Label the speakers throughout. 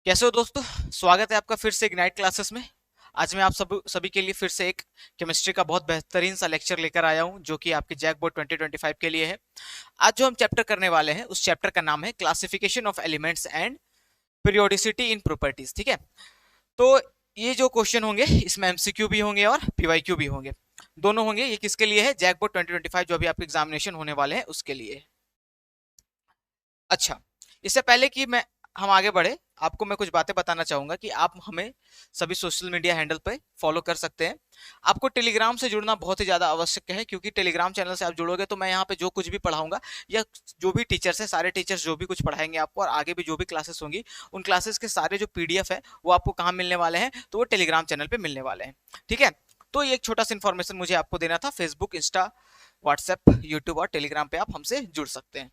Speaker 1: कैसे हो दोस्तों। स्वागत है आपका फिर से इग्नाइट क्लासेस में। आज मैं आप सभी के लिए फिर से एक केमिस्ट्री का बहुत बेहतरीन सा लेक्चर लेकर आया हूं जो कि आपके जैक बोर्ड 2025 के लिए है। आज जो हम चैप्टर करने वाले हैं उस चैप्टर का नाम है classification of elements and periodicity in properties. ठीक है, तो ये जो क्वेश्चन होंगे इसमें एमसीक्यू भी होंगे और पीवाईक्यू भी होंगे, दोनों होंगे। ये किसके लिए है? जैक बोर्ड 2025 जो अभी आपके एग्जामिनेशन होने वाले हैं उसके लिए। अच्छा, इससे पहले कि मैं हम आगे बढ़े, आपको मैं कुछ बातें बताना चाहूंगा कि आप हमें सभी सोशल मीडिया हैंडल पे फॉलो कर सकते हैं। आपको टेलीग्राम से जुड़ना बहुत ही ज्यादा आवश्यक है, क्योंकि टेलीग्राम चैनल से आप जुड़ोगे तो मैं यहाँ पे जो कुछ भी पढ़ाऊंगा या जो भी टीचर्स है, सारे टीचर्स जो भी कुछ पढ़ाएंगे आपको और आगे भी जो भी क्लासेस होंगी, उन क्लासेस के सारे जो पीडीएफ है वो आपको कहाँ मिलने वाले हैं? तो वो टेलीग्राम चैनल पे मिलने वाले हैं। ठीक है, तो ये एक छोटा सा इन्फॉर्मेशन मुझे आपको देना था। फेसबुक, इंस्टा, व्हाट्सएप, यूट्यूब और टेलीग्राम पे आप हमसे जुड़ सकते हैं।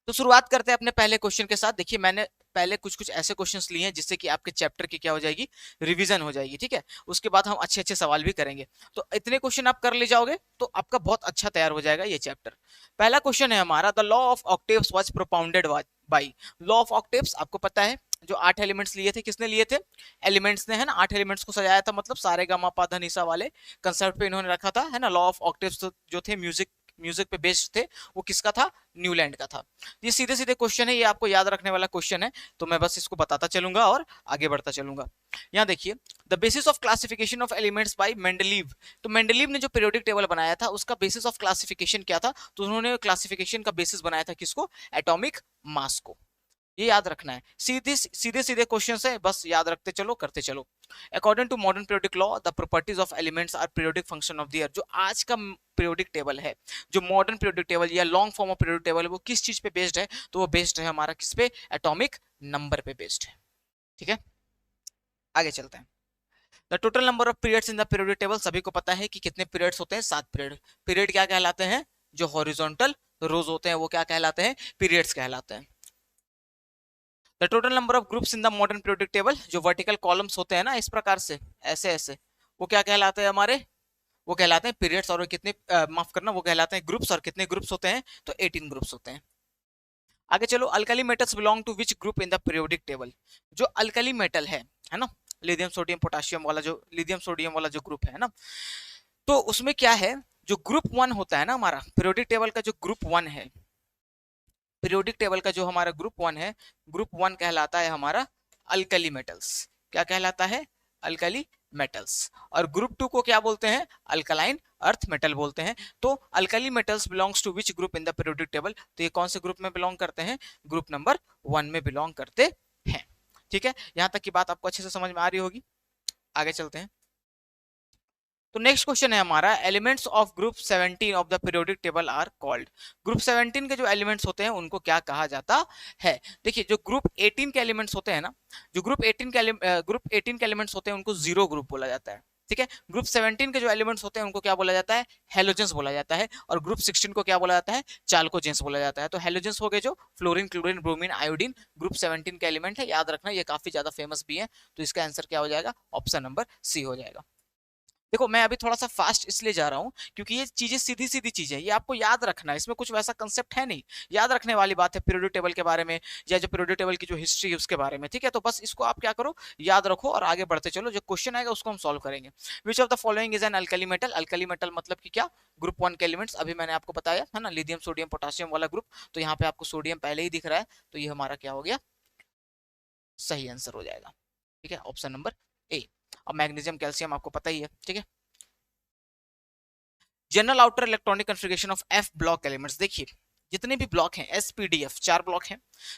Speaker 1: तो शुरुआत करते हैं अपने पहले क्वेश्चन के साथ। देखिए, मैंने पहले कुछ कुछ ऐसे क्वेश्चंस लिए हैं जिससे कि आपके चैप्टर की क्या हो जाएगी, रिवीजन हो जाएगी। ठीक है, उसके बाद हम अच्छे अच्छे सवाल भी करेंगे। तो इतने क्वेश्चन आप कर ले जाओगे तो आपका बहुत अच्छा तैयार हो जाएगा ये चैप्टर। पहला क्वेश्चन है हमारा, the law of octaves was propounded bye. Law of octaves आपको पता है, जो 8 एलिमेंट्स लिए थे, किसने लिए थे? एलिमेंट्स ने, है ना। 8 एलिमेंट्स को सजाया था, मतलब सारे गामा पा धा नि सा वाले कंसेप्ट पे इन्होंने रखा था, है ना। लॉ ऑफ ऑक्टेव्स जो थे म्यूजिक म्यूजिक पे बेस्ड थे, वो किसका था? न्यूलैंड का था। ये सीधे सीधे क्वेश्चन है, ये आपको याद रखने वाला क्वेश्चन है, तो मैं बस इसको बताता चलूंगा और आगे बढ़ता चलूंगा। यहाँ देखिए, the basis of classification of elements bye Mendeleev. तो मेंडलीव ने जो पीरियोडिक टेबल बनाया था उसका बेसिस ऑफ क्लासिफिकेशन क्या था? तो उन्होंने क्लासिफिकेशन का बेसिस बनाया था किसको? एटॉमिक मास को। ये याद रखना है। सीधे सीधे सीधे क्वेश्चन है, बस याद रखते चलो, करते चलो। According to modern periodic law, the properties of elements are periodic function of the earth. जो आज का पीरियोडिक टेबल है, जो मॉडर्न पीरियोडिक टेबल या long form of periodic table है, वो किस चीज पे बेस्ड है? तो वो बेस्ड है हमारा किस पे? एटॉमिक नंबर पे बेस्ड है। ठीक है, आगे चलते हैं। The total number of periods in the periodic table, सभी को पता है कि कितने पीरियड्स होते हैं? 7 पीरियड। पीरियड क्या कहलाते हैं? जो हॉरिजॉन्टल रोज होते हैं वो क्या कहलाते हैं? पीरियड्स कहलाते हैं। The total number of groups in the modern periodic table, जो वर्टिकल कॉलम्स होते हैं ना इस प्रकार से, ऐसे ऐसे, वो क्या कहलाते हैं हमारे? वो कहलाते हैं पीरियड्स। और कितने माफ करना, वो कहलाते हैं ग्रुप्स। और कितने ग्रुप्स होते हैं? तो 18 ग्रुप्स होते हैं। आगे चलो, alkali metals belong to which group in the periodic table. जो अल्कली मेटल है ना, लिथियम सोडियम पोटेशियम वाला, जो लिथियम सोडियम वाला जो ग्रुप है ना, तो उसमें क्या है? जो ग्रुप 1 होता है ना हमारा पीरियोडिक टेबल का, जो ग्रुप 1 है, पीरियोडिक टेबल का जो हमारा ग्रुप 1 है, ग्रुप 1 कहलाता है हमारा अल्कली मेटल्स। क्या कहलाता है? Alkali metals. और ग्रुप 2 को क्या बोलते हैं? अल्कलाइन अर्थ मेटल बोलते हैं। तो alkali metals belongs to which group in the periodic table? तो ये कौन से ग्रुप में बिलोंग करते हैं? ग्रुप नंबर 1 में बिलोंग करते हैं। ठीक है, यहां तक की बात आपको अच्छे से समझ में आ रही होगी। आगे चलते हैं। तो नेक्स्ट क्वेश्चन है हमारा, elements of group 17 of the periodic table are called. Group 17 के जो एलिमेंट्स होते हैं उनको क्या कहा जाता है? देखिए, जो ग्रुप 18 के एलिमेंट्स होते हैं ना, जो ग्रुप 18 के एलिमेंट्स होते हैं उनको जीरो ग्रुप बोला जाता है। ठीक है, ग्रुप 17 के जो एलिमेंट्स होते हैं उनको क्या बोला जाता है? हेलोजेंस बोला जाता है। और ग्रुप 16 को क्या बोला जाता है? चाल्कोजेंस बोला जाता है। तो हेलोजेंस हो गए जो fluorine, chlorine, bromine, iodine, group 17 के एलिमेंट है। याद रखना, ये काफी ज्यादा फेमस भी है। तो इसका आंसर क्या हो जाएगा? ऑप्शन नंबर सी हो जाएगा। देखो, मैं अभी थोड़ा सा फास्ट इसलिए जा रहा हूँ क्योंकि ये चीजें सीधी सीधी चीजें हैं, ये आपको याद रखना है। इसमें कुछ वैसा कंसेप्ट है नहीं, याद रखने वाली बात है पीरियोडिक टेबल के बारे में, या जो पीरियोडिक टेबल की जो हिस्ट्री है उसके बारे में। ठीक है, तो बस इसको आप क्या करो, याद रखो और आगे बढ़ते चलो। जो क्वेश्चन आएगा उसको हम सॉल्व करेंगे। विच of the following is an alkali metal? Alkali metal मतलब कि क्या? ग्रुप 1 के एलिमेंट्स अभी मैंने आपको बताया है ना, लिथियम सोडियम पोटेशियम वाला ग्रुप। तो यहाँ पे आपको सोडियम पहले ही दिख रहा है, तो ये हमारा क्या हो गया? सही आंसर हो जाएगा। ठीक है, ऑप्शन नंबर ए। अब मैग्नीशियम, कैल्शियम आपको पता ही है। ठीक है, general outer electronic configuration of F block elements. देखिए, जितने भी ब्लॉक हैं, एसपीडीएफ 4 ब्लॉक हैं,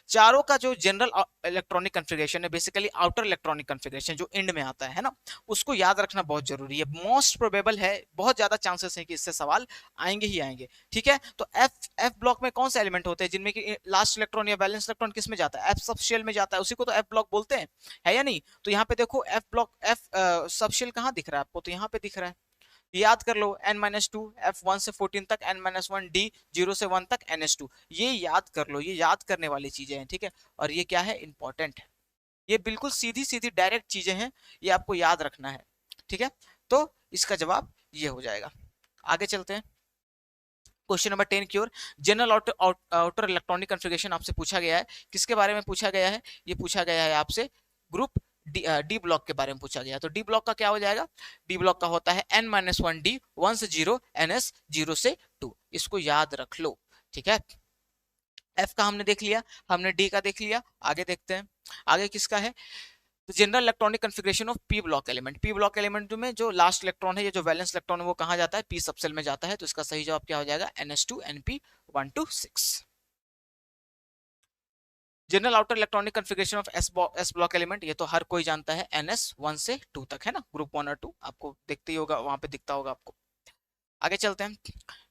Speaker 1: चारों का जो जनरल इलेक्ट्रॉनिक कॉन्फ़िगरेशन है, बेसिकली आउटर इलेक्ट्रॉनिक कॉन्फ़िगरेशन जो एंड में आता है ना, उसको याद रखना बहुत जरूरी है। मोस्ट प्रोबेबल है, बहुत ज्यादा चांसेस है कि इससे सवाल आएंगे ही आएंगे। ठीक है, तो एफ एफ ब्लॉक में कौन से एलिमेंट होते हैं जिनमें कि लास्ट इलेक्ट्रॉन या बैलेंस इलेक्ट्रॉन किस में जाता है? एफ सब शेल में जाता है, उसी को तो एफ ब्लॉक बोलते हैं, है या नहीं? तो यहाँ पे देखो, F block, F sub shell कहाँ दिख रहा है आपको? तो यहाँ पे दिख रहा है। याद कर लो, n-2 f1 से 14 तक, n-1 d 0 से 1 तक ns2। ये याद कर लो, ये याद करने वाली चीजें हैं। ठीक है, और ये क्या है? इंपॉर्टेंट है। ये बिल्कुल सीधी सीधी डायरेक्ट चीजें हैं, ये आपको याद रखना है। ठीक है, तो इसका जवाब ये हो जाएगा। आगे चलते हैं। क्वेश्चन नंबर 10 की ओर, जनरल आउटर इलेक्ट्रॉनिक कॉन्फ़िगरेशन आपसे पूछा गया है। किसके बारे में पूछा गया है? ये पूछा गया है आपसे ग्रुप डी ब्लॉक के बारे में पूछा गया। तो डी ब्लॉक का क्या हो जाएगा? डी ब्लॉक का होता है n-1d 1 से 0 ns 0 से 2। इसको याद रख लो, ठीक है। एफ का हमने देख लिया, हमने डी का देख लिया। आगे देखते हैं, आगे किसका है? General electronic configuration of P block element. P block element में जो लास्ट इलेक्ट्रॉन है, ये जो वैलेंस इलेक्ट्रॉन है, वो कहाँ जाता है? पी सबसेल में जाता है। तो इसका सही जवाब क्या हो जाएगा? ns2np126। General outer electronic configuration of S block element, ये तो हर कोई जानता है, ns 1 से 2 तक है ना, ग्रुप 1 और 2 आपको दिखते ही होगा, वहां पे दिखता होगा आपको। आगे चलते हैं।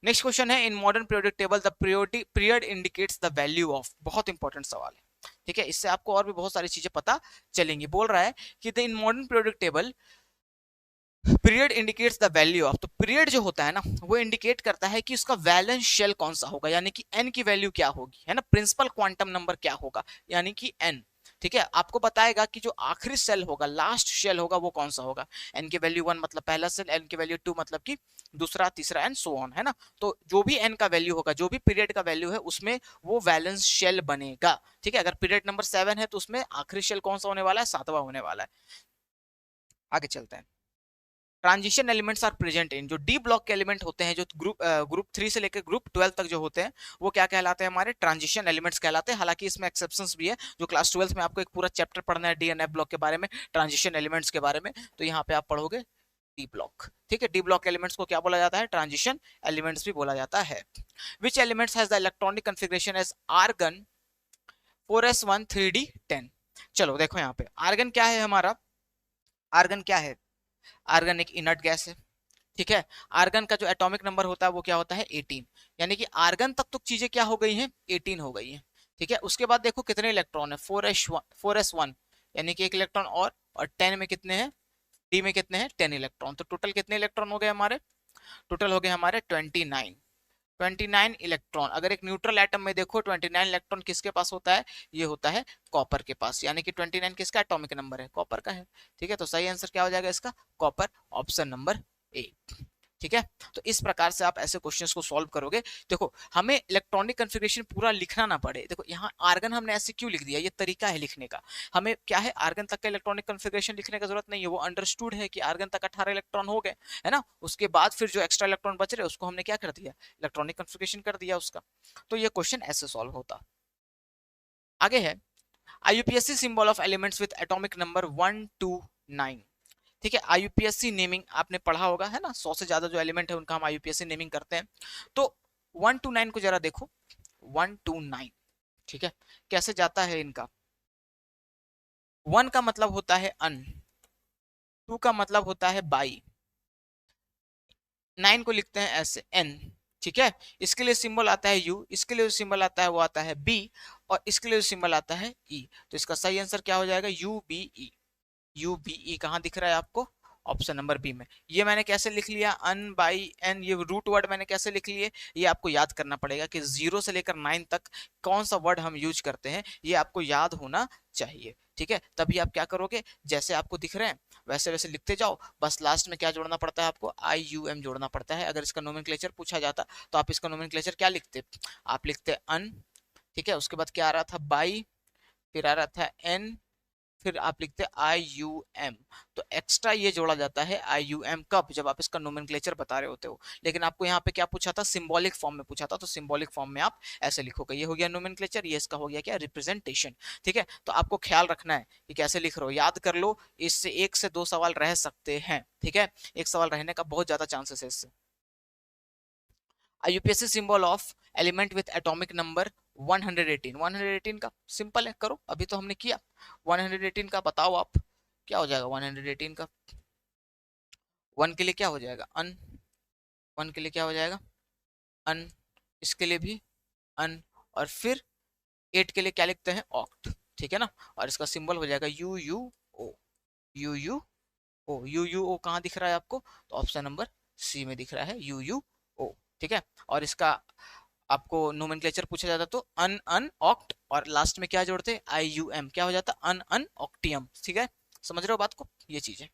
Speaker 1: नेक्स्ट क्वेश्चन है, in modern periodic table the period indicates the value of. बहुत इंपॉर्टेंट सवाल है, ठीक है। इससे आपको और भी बहुत सारी चीजें पता चलेंगी। बोल रहा है कि the in modern periodic table period indicates the value of. तो पीरियड जो होता है ना, वो इंडिकेट करता है कि उसका वैलेंस शेल कौन सा होगा, यानी कि n की वैल्यू क्या होगी, है ना, प्रिंसिपल क्वांटम नंबर क्या होगा, यानी कि n, ठीक है। आपको बताएगा कि जो आखिरी सेल होगा, लास्ट शेल होगा, वो कौन सा होगा। n की वैल्यू 1 मतलब पहला सेल, n की वैल्यू 2 मतलब कि दूसरा, तीसरा, एंड सो ऑन, है ना। तो जो भी n का वैल्यू होगा, जो भी पीरियड का वैल्यू है, उसमें वो वैलेंस शेल बनेगा, ठीक है। अगर पीरियड नंबर 7 है तो उसमें आखिरी शेल कौन सा होने वाला है? 7वां होने वाला है। आगे चलते हैं। Transition elements are present in. जो डी ब्लॉक के एलिमेंट होते हैं, जो ग्रुप 3 से लेकर ग्रुप 12 तक जो होते हैं, वो क्या कहलाते हैं? हमारे ट्रांजिशन एलिमेंट्स कहलाते हैं। हालांकि इसमें एक्सेप्शंस भी है, जो क्लास 12 में आपको एक पूरा चैप्टर पढ़ना है डी एंड एफ ब्लॉक के बारे में, ट्रांजिशन एलिमेंट्स के बारे में, तो यहाँ पे आप पढ़ोगे डी ब्लॉक, ठीक है। डी ब्लॉक एलिमेंट्स को क्या बोला जाता है? ट्रांजिशन एलिमेंट्स भी बोला जाता है। Which elements has the electronic configuration as argon 4s1 3d10। चलो देखो यहाँ पे आर्गन क्या है हमारा। आर्गन क्या है? आर्गन एक इनर्ट गैस है, ठीक है। आर्गन का जो एटॉमिक नंबर होता है वो क्या होता है? 18। यानी कि आर्गन तक तो चीजें क्या हो गई हैं? 18 हो गई हैं, ठीक है। उसके बाद देखो कितने इलेक्ट्रॉन है? 4s1, यानी कि एक इलेक्ट्रॉन और 10 में कितने हैं? डी में कितने हैं? 10 इलेक्ट्रॉन। तो टोटल कितने इलेक्ट्रॉन हो गए हमारे? टोटल हो गए हमारे 29। 29 इलेक्ट्रॉन। अगर एक न्यूट्रल एटम में देखो, 29 इलेक्ट्रॉन किसके पास होता है? ये होता है कॉपर के पास। यानी कि 29 किसका एटॉमिक नंबर है? कॉपर का है, ठीक है। तो सही आंसर क्या हो जाएगा इसका? कॉपर, ऑप्शन नंबर ए, ठीक है। तो इस प्रकार से आप ऐसे क्वेश्चंस को सॉल्व करोगे। देखो हमें इलेक्ट्रॉनिक कॉन्फ़िगरेशन पूरा लिखना ना पड़े। देखो यहाँ आर्गन हमने ऐसे क्यों लिख दिया, ये तरीका है लिखने का। हमें क्या है, आर्गन तक का इलेक्ट्रॉनिक कॉन्फ़िगरेशन लिखने की जरूरत नहीं है, वो अंडरस्टूड है कि आर्गन तक 18 इलेक्ट्रॉन हो गए, है ना। उसके बाद फिर जो एक्स्ट्रा इलेक्ट्रॉन बच रहे उसको हमने क्या कर दिया? इलेक्ट्रॉनिक कॉन्फ़िगरेशन कर दिया उसका। तो ये क्वेश्चन ऐसे सॉल्व होता। आगे है, IUPAC symbol of elements with atomic number 1 to 9, ठीक है। IUPAC नेमिंग आपने पढ़ा होगा, है ना। 100 से ज्यादा जो एलिमेंट है उनका हम IUPAC नेमिंग करते हैं। तो 1 to 9 को जरा देखो, 1 to 9, ठीक है, कैसे जाता है इनका। 1 का मतलब होता है अन, 2 का मतलब होता है बाई, 9 को लिखते हैं ऐसे एन, ठीक है। इसके लिए सिंबल आता है यू, इसके लिए जो सिंबल आता है वो आता है बी, और इसके लिए जो सिंबल आता है ई। तो इसका सही आंसर क्या हो जाएगा? UBE। UBE कहाँ दिख रहा है आपको? ऑप्शन नंबर बी में। ये मैंने कैसे लिख लिया? अन बाई एन, ये रूट वर्ड मैंने कैसे लिख लिए? ये आपको याद करना पड़ेगा कि 0 से लेकर 9 तक कौन सा वर्ड हम यूज करते हैं, ये आपको याद होना चाहिए, ठीक है। तभी आप क्या करोगे, जैसे आपको दिख रहे हैं वैसे वैसे लिखते जाओ। बस लास्ट में क्या जोड़ना पड़ता है आपको? IUM जोड़ना पड़ता है। अगर इसका नोमेनक्लेचर पूछा जाता तो आप इसका नोमेनक्लेचर क्या लिखते? आप लिखते अन, ठीक है। उसके बाद क्या आ रहा था? बाई, फिर आ रहा था एन, फिर आप लिखते IUM। तो एक्स्ट्रा ये जोड़ा जाता है IUM कब? जब आप इसका नोमेनक्लेचर बता रहे होते हो। लेकिन आपको यहाँ पे क्या पूछा था? सिंबॉलिक फॉर्म में पूछा था। तो सिंबॉलिक फॉर्म में आप ऐसे लिखोगे। ये हो गया नोमेनक्लेचर, ये इसका हो गया क्या? रिप्रेजेंटेशन, ठीक है। तो आपको ख्याल रखना है कि कैसे लिख रहे हो, याद कर लो। इससे 1 से 2 सवाल रह सकते हैं, ठीक है। एक सवाल रहने का बहुत ज्यादा चांसेस है इससे। IUPAC symbol of element with atomic number 118। 118 का सिंपल है, करो, अभी तो हमने किया। 118 का बताओ आप, क्या हो जाएगा 118 का? 1 के लिए क्या हो जाएगा? अन, 1 के लिए क्या हो जाएगा? अन, इसके लिए भी अन, और फिर 8 के लिए क्या लिखते हैं? ऑक्ट, ठीक है ना। और इसका सिंबल हो जाएगा UUO। UUO कहाँ दिख रहा है आपको? तो ऑप्शन नंबर सी में दिख रहा है, UUO, ठीक है। और इसका आपको नोमेनक्लेचर पूछा जाता तो अन अन ऑक्ट, और लास्ट में क्या जोड़ते? IUM, क्या हो जाता? अन अन ऑक्टियम, ठीक है। समझ रहे हो बात को? ये चीज है।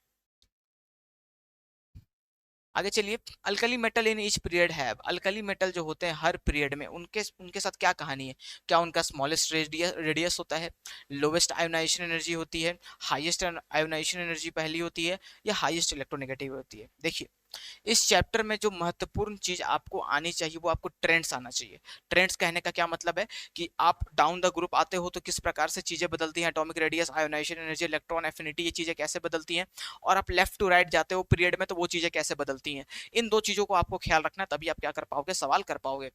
Speaker 1: आगे चलिए, alkali metal in each period है। अल्कली मेटल जो होते हैं हर पीरियड में, उनके उनके साथ क्या कहानी है? क्या उनका स्मॉलेस्ट रेडियस होता है, लोवेस्ट आयोनाइजेशन एनर्जी होती है, हाईएस्ट आयोनाइजेशन एनर्जी पहली होती है, या हाईएस्ट इलेक्ट्रोनेगेटिव होती है? देखिए, इस चैप्टर में जो महत्वपूर्ण चीज आपको आनी चाहिए वो आपको ट्रेंड्स आना चाहिए। ट्रेंड्स कहने का क्या मतलब है कि आप डाउन द ग्रुप आते हो तो किस प्रकार से चीजें बदलती हैं, atomic radius, ionization energy, electron affinity, ये चीजें कैसे बदलती हैं, और आप लेफ्ट टू राइट जाते हो पीरियड में तो वो चीजें कैसे बदलती हैं। इन दो चीजों को आपको ख्याल रखना है, तभी आप क्या कर पाओगे, सवाल कर पाओगे।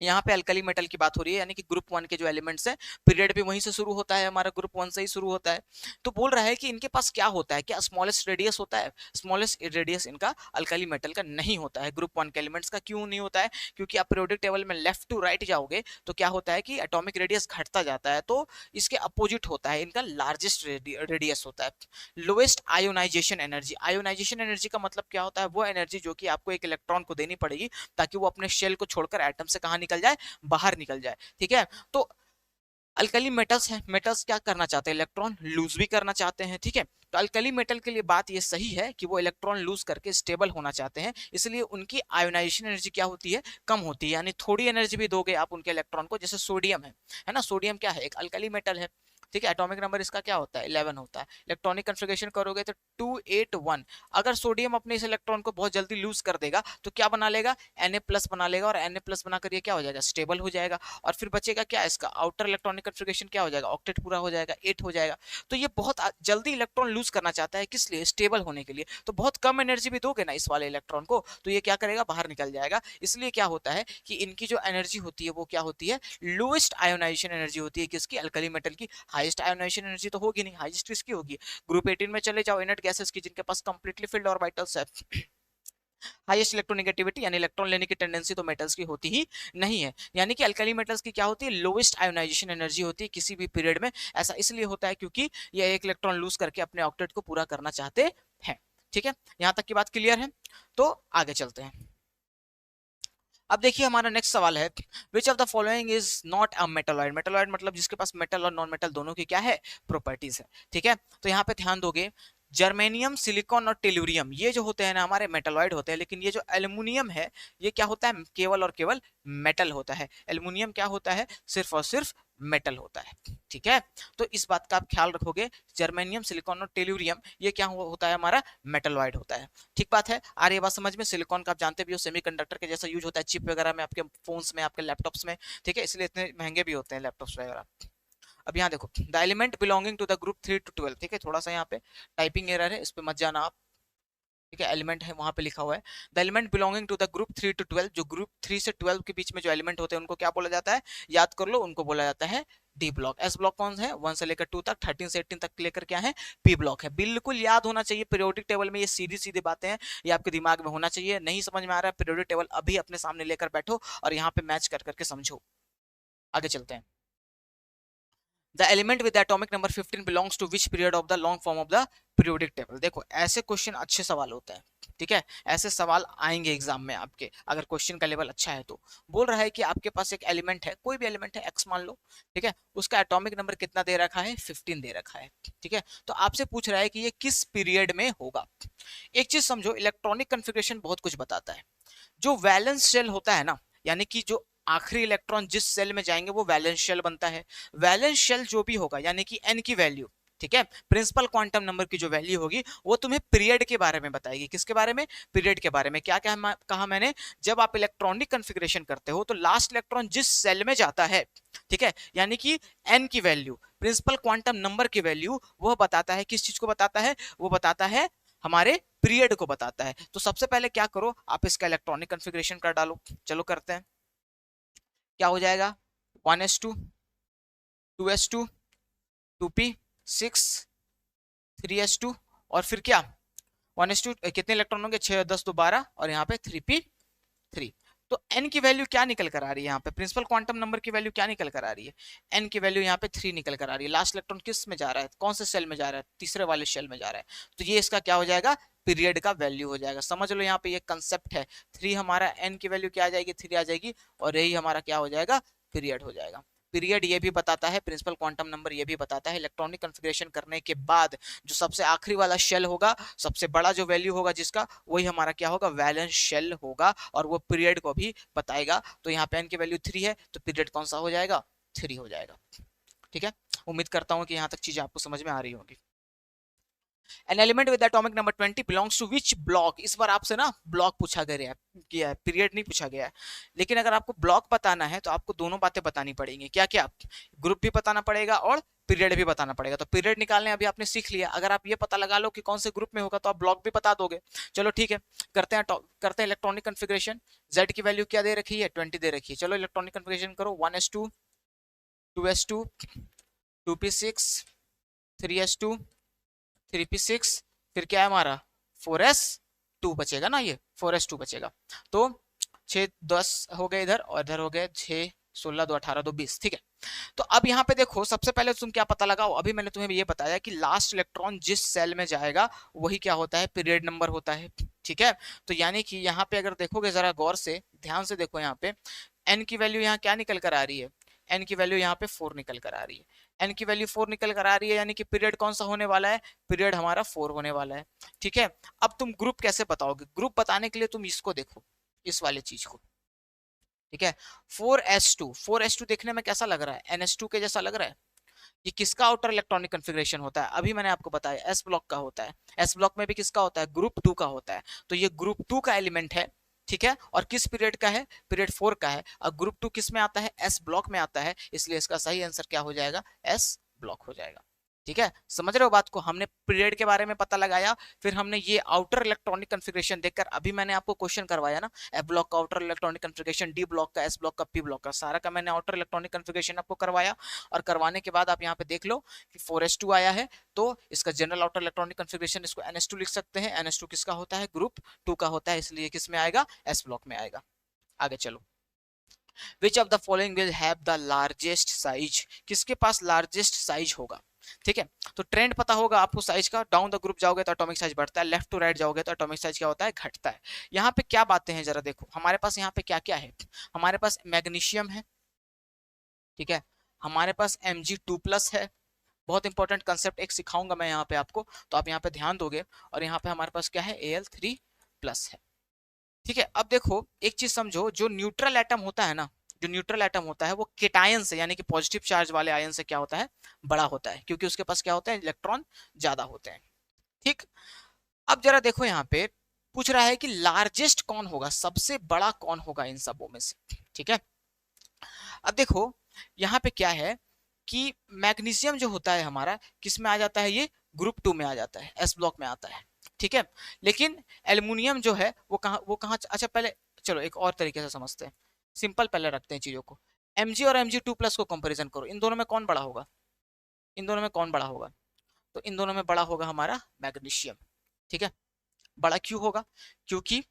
Speaker 1: यहाँ पे अल्कली मेटल की बात हो रही है, यानी कि ग्रुप वन के जो एलिमेंट्स हैं पीरियड भी वहीं से शुरू होता है, हमारा ग्रुप वन से ही शुरू होता है। तो बोल रहा है कि इनके पास क्या होता है, क्या स्मॉलेस्ट रेडियस होता है? स्मॉलेस्ट रेडियस इनका अल्कली मेटल का नहीं होता है, ग्रुप वन के एलिमेंट्स का। क्यों नहीं होता है? क्योंकि आप पीरियोडिक टेबल में लेफ्ट टू राइट जाओगे तो क्या होता है कि एटॉमिक रेडियस घटता जाता है, तो इसके अपोजिट होता है, इनका लार्जेस्ट रेडियस होता है। Lowest ionization energy, ionization energy का मतलब क्या होता है? वो एनर्जी जो कि आपको एक इलेक्ट्रॉन को देनी पड़ेगी ताकि वो अपने शेल को छोड़कर एटम से कहाँ निकल जाए, बाहर निकल जाए। ठीक है, तो अल्कली मेटल्स हैं, मेटल्स क्या करना चाहते हैं? इलेक्ट्रॉन लूज भी करना चाहते हैं। ठीक है, तो अल्कली मेटल के लिए बात ये सही है कि वो इलेक्ट्रॉन लूज करके स्टेबल होना चाहते हैं, इसलिए उनकी आयोनाइजेशन एनर्जी क्या होती है, कम होती है। यानी थोड़ी एनर्जी भी दोगे आप उनके इलेक्ट्रॉन को, जैसे सोडियम है ना, सोडियम क्या है, एक अल्कली मेटल है। ठीक है, एटॉमिक नंबर इसका क्या होता है, 11 होता है। इलेक्ट्रॉनिक कन्फिगरेशन करोगे तो 281। अगर सोडियम अपने इस इलेक्ट्रॉन को बहुत जल्दी लूज कर देगा तो क्या बना लेगा, Na+ बना लेगा, और Na+ बनाकर ये क्या हो जाएगा, स्टेबल हो जाएगा। और फिर बचेगा क्या, इसका आउटर इलेक्ट्रॉनिक कन्फिगरेशन क्या हो जाएगा, ऑक्टेट पूरा हो जाएगा, 8 हो जाएगा। तो ये बहुत जल्दी इलेक्ट्रॉन लूज करना चाहता है, किस लिए, स्टेबल होने के लिए। तो बहुत कम एनर्जी भी दोगे ना इस वाले इलेक्ट्रॉन को तो ये क्या करेगा, बाहर निकल जाएगा। इसलिए क्या होता है कि इनकी जो एनर्जी होती है वो क्या होती है, लोएस्ट आयोनाइजेशन एनर्जी होती है किसकी, अल्कली मेटल की। हाईएस्ट आयोनाइजेशन एनर्जी तो होगी नहीं, हाईएस्ट किसकी होगी, ग्रुप 18 में चले जाओ, इनर्ट गैसेस की, जिनके पास कंप्लीटली फिल्ड ऑर्बिटल्स है। हाईएस्ट इलेक्ट्रोनेगेटिविटी यानी इलेक्ट्रॉन लेने की टेंडेंसी तो मेटल्स की होती ही नहीं है। यानी कि अल्कली मेटल्स की क्या होती है, लोएस्ट आयोनाइजेशन एनर्जी होती है किसी भी पीरियड में। ऐसा इसलिए होता है क्योंकि ये एक इलेक्ट्रॉन लूज करके अपने ऑक्टेट को पूरा करना चाहते हैं। ठीक है, यहां तक की बात क्लियर है? तो आगे चलते हैं। अब देखिए हमारा नेक्स्ट सवाल है, विच of the following is not a metalloid. Metalloid मतलब जिसके पास मेटल और नॉन मेटल दोनों की क्या है, प्रॉपर्टीज है। ठीक है, तो यहाँ पे ध्यान दोगे, जर्मेनियम, सिलिकॉन और टेलुरियम ये जो होते हैं ना हमारे मेटलॉइड होते हैं, लेकिन ये जो एल्युमिनियम है ये क्या होता है, केवल और केवल मेटल होता है। एल्युमिनियम क्या होता है, सिर्फ और सिर्फ मेटल होता है। ठीक है, तो इस बात का आप ख्याल रखोगे, जर्मेनियम, सिलिकॉन और टेलुरियम ये क्या होता है, हमारा मेटलॉइड होता है। ठीक बात है, आ रही है बात समझ में? सिलिकॉन का आप जानते भी हो, सेमीकंडक्टर के जैसा यूज होता है चिप वगैरह में, आपके फोन्स में, आपके लैपटॉप्स में। ठीक है, इसलिए इतने महंगे भी होते हैं लैपटॉप्स वगैरह। अब यहाँ देखो, the element belonging to the group 3 to 12। ठीक है, थोड़ा सा यहाँ पे टाइपिंग एरर है, इस पे मत जाना आप। ठीक है, एलिमेंट है वहां पे लिखा हुआ है, the element belonging to the group 3 to 12। जो ग्रुप 3 से 12 के बीच में जो एलिमेंट होते हैं उनको क्या बोला जाता है, याद कर लो, उनको बोला जाता है डी ब्लॉक। एस ब्लॉक कौन है, 1 से लेकर 2 तक, 13 से 18 तक लेकर क्या है, पी ब्लॉक है। बिल्कुल याद होना चाहिए, पीरियोडिक टेबल में ये सीधी सीधी बातें हैं, ये आपके दिमाग में होना चाहिए। नहीं समझ में आ रहा है, पीरियोडिक टेबल अभी अपने सामने लेकर बैठो और यहाँ पे मैच कर करके समझो। आगे चलते हैं। The element with the atomic number 15 belongs to which period of the long form of the periodic table। देखो ऐसे क्वेश्चन अच्छे सवाल होते हैं। ठीक है, ऐसे सवाल आएंगे एग्जाम में आपके, अगर क्वेश्चन का लेवल अच्छा है तो। बोल रहा है कि आपके पास एक एलिमेंट है, कोई भी एलिमेंट है, एक्स मान लो। ठीक है, उसका एटॉमिक नंबर कितना दे रखा है, 15 दे रखा है। ठीक है, तो आपसे पूछ रहा है कि ये किस पीरियड में होगा। एक चीज समझो, इलेक्ट्रॉनिक कन्फिग्रेशन बहुत कुछ बताता है। जो वैलेंस शेल होता है ना, यानी कि जो आखिरी इलेक्ट्रॉन जिस सेल में जाएंगे वो वैलेंस शेल बनता है। वैलेंस शेल जो भी होगा, यानी कि एन की वैल्यू, ठीक है, प्रिंसिपल क्वांटम नंबर की जो वैल्यू होगी वो तुम्हें पीरियड के बारे में बताएगी। किसके बारे में, पीरियड के बारे में। क्या क्या कहा मैंने, जब आप इलेक्ट्रॉनिक कन्फिग्रेशन करते हो तो लास्ट इलेक्ट्रॉन जिस सेल में जाता है, ठीक है, यानी कि एन की वैल्यू, प्रिंसिपल क्वांटम नंबर की वैल्यू, वह बताता है, किस चीज को बताता है, वो बताता है हमारे पीरियड को बताता है। तो सबसे पहले क्या करो, आप इसका इलेक्ट्रॉनिक कन्फिग्रेशन कर डालो। चलो करते हैं, क्या हो जाएगा, 1s2, 2s2, 2p6, 3s2, और फिर क्या, 1s2 कितने इलेक्ट्रॉन होंगे, 6 10 2 12, और यहाँ पे 3p3। तो n की वैल्यू क्या निकल कर आ रही है, यहाँ पे प्रिंसिपल क्वांटम नंबर की वैल्यू क्या निकल कर आ रही है, n की वैल्यू यहाँ पे 3 निकल कर आ रही है। लास्ट इलेक्ट्रॉन किस में जा रहा है, कौन से सेल में जा रहा है, तीसरे वाले सेल में जा रहा है। तो ये इसका क्या हो जाएगा, पीरियड का वैल्यू हो जाएगा। समझ लो यहाँ पे ये कंसेप्ट है, 3 हमारा n की वैल्यू क्या आ जाएगी, 3 आ जाएगी, और यही हमारा क्या हो जाएगा, पीरियड हो जाएगा। पीरियड ये भी बताता है, प्रिंसिपल क्वांटम नंबर ये भी बताता है। इलेक्ट्रॉनिक कॉन्फ़िगरेशन करने के बाद जो सबसे आखिरी वाला शेल होगा, सबसे बड़ा जो वैल्यू होगा जिसका, वही हमारा क्या होगा, वैलेंस शेल होगा, और वो पीरियड को भी बताएगा। तो यहाँ पे n की वैल्यू 3 है, तो पीरियड कौन सा हो जाएगा, 3 हो जाएगा। ठीक है, उम्मीद करता हूँ कि यहाँ तक चीजें आपको समझ में आ रही होंगी। An element with atomic number 20 belongs to which block? इस बार आपसे ना ब्लॉक पूछा गया है, पीरियड नहीं पूछा गया है। लेकिन अगर आपको ब्लॉक बताना है तो आपको दोनों बातें बतानी पड़ेंगी। क्या क्या, ग्रुप भी बताना पड़ेगा और पीरियड भी बताना पड़ेगा। तो पीरियड निकालने अभी आपने सीख लिया, अगर आप ये पता लगा लो कि कौन से ग्रुप में होगा तो आप ब्लॉक भी बता दोगे। चलो ठीक है, करते हैं इलेक्ट्रॉनिक कन्फिग्रेशन। Z की वैल्यू क्या दे रखी है, 20 दे रखी है। चलो इलेक्ट्रॉनिक कन्फिग्रेशन करो, 1s2 2s2 2p6 3s2 3p6, फिर क्या है हमारा 4s2 बचेगा ना, ये 4s2 बचेगा। तो 6 10 हो गए इधर, और इधर हो गए 6 16 2 18 2 20। ठीक है, तो अब यहाँ पे देखो, सबसे पहले तुम क्या पता लगाओ, अभी मैंने तुम्हें ये बताया कि लास्ट इलेक्ट्रॉन जिस सेल में जाएगा वही क्या होता है, पीरियड नंबर होता है। ठीक है, तो यानी कि यहाँ पे अगर देखोगे जरा गौर से, ध्यान से देखो, यहाँ पे n की वैल्यू यहाँ क्या निकल कर आ रही है, n की वैल्यू यहाँ पे 4 निकल कर आ रही है। n की वैल्यू 4 निकल कर आ रही है, यानी कि पीरियड कौन सा होने वाला है, पीरियड हमारा 4 होने वाला है। ठीक है, अब तुम ग्रुप कैसे बताओगे, ग्रुप बताने के लिए तुम इसको देखो, इस वाले चीज को। ठीक है, 4s2 देखने में कैसा लग रहा है, ns2 के जैसा लग रहा है। ये किसका आउटर इलेक्ट्रॉनिक कॉन्फ़िगरेशन होता है, अभी मैंने आपको बताया s ब्लॉक का होता है। s ब्लॉक में भी किसका होता है, ग्रुप 2 का होता है। तो ये ग्रुप 2 का एलिमेंट है। ठीक है, और किस पीरियड का है, पीरियड 4 का है। और ग्रुप 2 किस में आता है, s ब्लॉक में आता है, इसलिए इसका सही आंसर क्या हो जाएगा, s ब्लॉक हो जाएगा। ठीक है, समझ रहे हो बात को, हमने पीरियड के बारे में पता लगाया, फिर हमने ये आउटर इलेक्ट्रॉनिक कॉन्फ़िगरेशन देखकर, अभी मैंने आपको क्वेश्चन करवाया ना, एफ ब्लॉक का outer electronic configuration, D block का, एस ब्लॉक का, पी ब्लॉक का, सारा का मैंने आउटर इलेक्ट्रॉनिक कॉन्फ़िगरेशन आपको करवाया। और करवाने के बाद आप यहाँ पे देख लो कि 4s2 आया है, तो इसका जनरल आउटर इलेक्ट्रॉनिक कॉन्फ़िगरेशन, इसको ns2 लिख सकते हैं। ns2 किसका होता है, ग्रुप 2 का होता है, इसलिए किस में आएगा, s ब्लॉक में आएगा। आगे चलो, विच of the following will have the largest size, किसके पास लार्जेस्ट साइज होगा। ठीक है, तो ट्रेंड पता होगा आपको साइज का, डाउन द ग्रुप जाओगे तो एटॉमिक साइज बढ़ता है, लेफ्ट टू राइट जाओगे तो एटॉमिक साइज क्या होता है, घटता है। यहाँ पे क्या बातें हैं जरा देखो, हमारे पास यहाँ पे क्या क्या है, हमारे पास मैग्नीशियम है। ठीक है, हमारे पास Mg2+ है। बहुत इंपॉर्टेंट कंसेप्ट एक सिखाऊंगा मैं यहाँ पे आपको, तो आप यहाँ पे ध्यान दोगे। और यहाँ पे हमारे पास क्या है, Al3+ है। ठीक है, अब देखो एक चीज समझो, जो न्यूट्रल एटम होता है ना, जो न्यूट्रल एटम होता है वो केटायन से, यानी कि पॉजिटिव चार्ज वाले आयन से क्या होता है, बड़ा होता है, क्योंकि उसके पास क्या होता है, इलेक्ट्रॉन ज्यादा होते हैं। ठीक, अब जरा देखो यहाँ पे पूछ रहा है कि लार्जेस्ट कौन होगा, सबसे बड़ा कौन होगा इन सबों में से। ठीक है, अब देखो यहाँ पे क्या है कि मैग्नीशियम जो होता है हमारा किस में आ जाता है, ये ग्रुप 2 में आ जाता है, एस ब्लॉक में आता है। ठीक है, लेकिन एल्युमिनियम जो है वो कहाँ, अच्छा पहले चलो एक और तरीके से समझते हैं, सिंपल पहले रखते हैं चीजों को। Mg और Mg2+ को कंपैरिजन करो, इन दोनों में कौन बड़ा होगा, इन दोनों में कौन बड़ा होगा, तो इन दोनों में बड़ा होगा हमारा मैग्नीशियम। ठीक है, बड़ा क्यों होगा, क्योंकि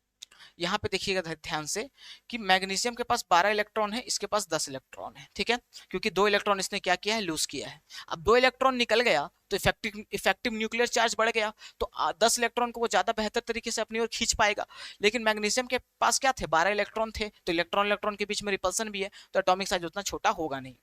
Speaker 1: यहाँ पे देखिएगा ध्यान से कि मैग्नीशियम के पास 12 इलेक्ट्रॉन है, इसके पास 10 इलेक्ट्रॉन है। ठीक है, क्योंकि 2 इलेक्ट्रॉन इसने क्या किया है, लूज किया है। अब 2 इलेक्ट्रॉन निकल गया तो इफेक्टिव न्यूक्लियर चार्ज बढ़ गया, तो 10 इलेक्ट्रॉन को वो ज्यादा बेहतर तरीके से अपनी ओर खींच पाएगा। लेकिन मैग्नीशियम के पास क्या थे, 12 इलेक्ट्रॉन थे, तो इलेक्ट्रॉन इलेक्ट्रॉन के बीच में रिपल्सन भी है, तो एटॉमिक साइज उतना छोटा होगा नहीं।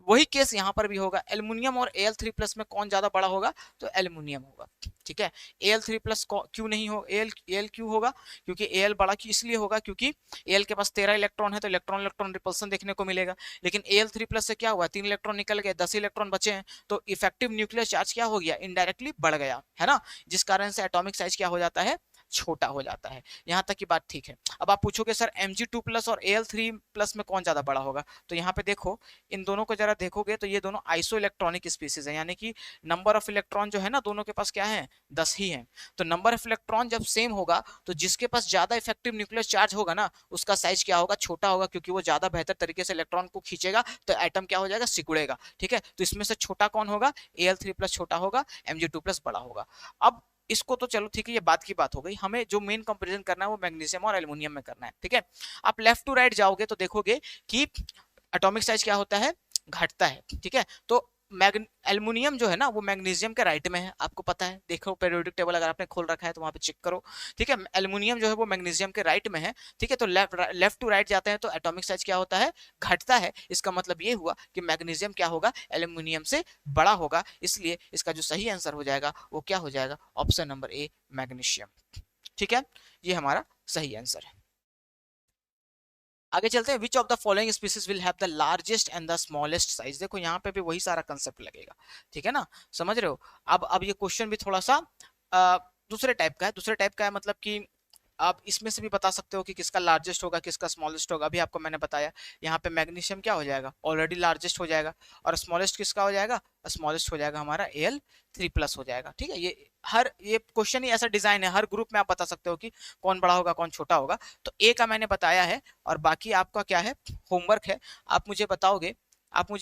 Speaker 1: वही केस यहाँ पर भी होगा, एल्युमिनियम और Al3+ में कौन ज्यादा बड़ा होगा, तो एल्युमिनियम होगा। ठीक है, Al3+ क्यों नहीं हो, Al क्यों होगा, क्योंकि Al बड़ा इसलिए होगा क्योंकि Al के पास 13 इलेक्ट्रॉन है, तो इलेक्ट्रॉन इलेक्ट्रॉन रिपल्सन देखने को मिलेगा। लेकिन Al3+ से क्या हुआ, 3 इलेक्ट्रॉन निकल गए, 10 इलेक्ट्रॉन बचे हैं, तो इफेक्टिव न्यूक्लियर चार्ज क्या हो गया, इनडायरेक्टली बढ़ गया है ना, जिस कारण से एटॉमिक साइज क्या हो जाता है, छोटा हो जाता है। यहां तक की बात ठीक है। अब आप पूछोगे सर Mg2+ और Al3+ में कौन ज्यादा बड़ा होगा, तो यहाँ पे देखो इन दोनों को जरा देखोगे तो ये दोनों आइसो इलेक्ट्रॉनिक स्पीसीज है, यानी कि नंबर ऑफ इलेक्ट्रॉन जो है ना दोनों के पास क्या है, 10 ही है। तो नंबर ऑफ इलेक्ट्रॉन जब सेम होगा तो जिसके पास ज्यादा इफेक्टिव न्यूक्लियर चार्ज होगा ना उसका साइज क्या होगा, छोटा होगा, क्योंकि वो ज्यादा बेहतर तरीके से इलेक्ट्रॉन को खींचेगा, तो एटम क्या हो जाएगा, सिकुड़ेगा। ठीक है, तो इसमें से छोटा कौन होगा, Al3+ छोटा होगा, Mg2+ बड़ा होगा। अब इसको तो चलो ठीक है, ये बात की बात हो गई, हमें जो मेन कंपैरिजन करना है वो मैग्नीशियम और एल्युमिनियम में करना है। ठीक है, आप लेफ्ट टू राइट जाओगे तो देखोगे कि एटॉमिक साइज क्या होता है, घटता है। ठीक है, तो एल्युमिनियम जो है ना वो मैग्नीशियम के राइट में है, आपको पता है, देखो पीरियोडिक टेबल अगर आपने खोल रखा है तो वहां पे चेक करो। ठीक है, एल्युमिनियम जो है वो मैग्नीशियम के राइट में है। ठीक है, तो लेफ्ट टू राइट जाते हैं तो एटॉमिक साइज क्या होता है, घटता है। इसका मतलब ये हुआ कि मैग्नीशियम क्या होगा, एल्युमिनियम से बड़ा होगा। इसलिए इसका जो सही आंसर हो जाएगा वो क्या हो जाएगा, ऑप्शन नंबर ए, मैग्नीशियम। ठीक है, ये हमारा सही आंसर है। आगे चलते हैं, which of the following species will have the largest and the smallest size. देखो यहाँ पे भी वही सारा कंसेप्ट लगेगा। ठीक है ना, समझ रहे हो। अब ये क्वेश्चन भी थोड़ा सा दूसरे टाइप का है। दूसरे टाइप का है मतलब कि आप इसमें से भी बता सकते हो कि किसका लार्जेस्ट होगा, किसका स्मॉलेस्ट होगा। अभी आपको मैंने बताया यहाँ पे मैग्नीशियम क्या हो जाएगा, ऑलरेडी लार्जेस्ट हो जाएगा। और स्मॉलेस्ट किसका हो जाएगा, स्मॉलेस्ट हो जाएगा हमारा Al3+ हो जाएगा। ठीक है, ये क्वेश्चन ही ऐसा डिजाइन है, हर ग्रुप में आप बता सकते हो कि कौन बड़ा होगा कौन छोटा होगा। तो ए का मैंने बताया है, और बाकी आपका क्या है, होमवर्क है। आप मुझे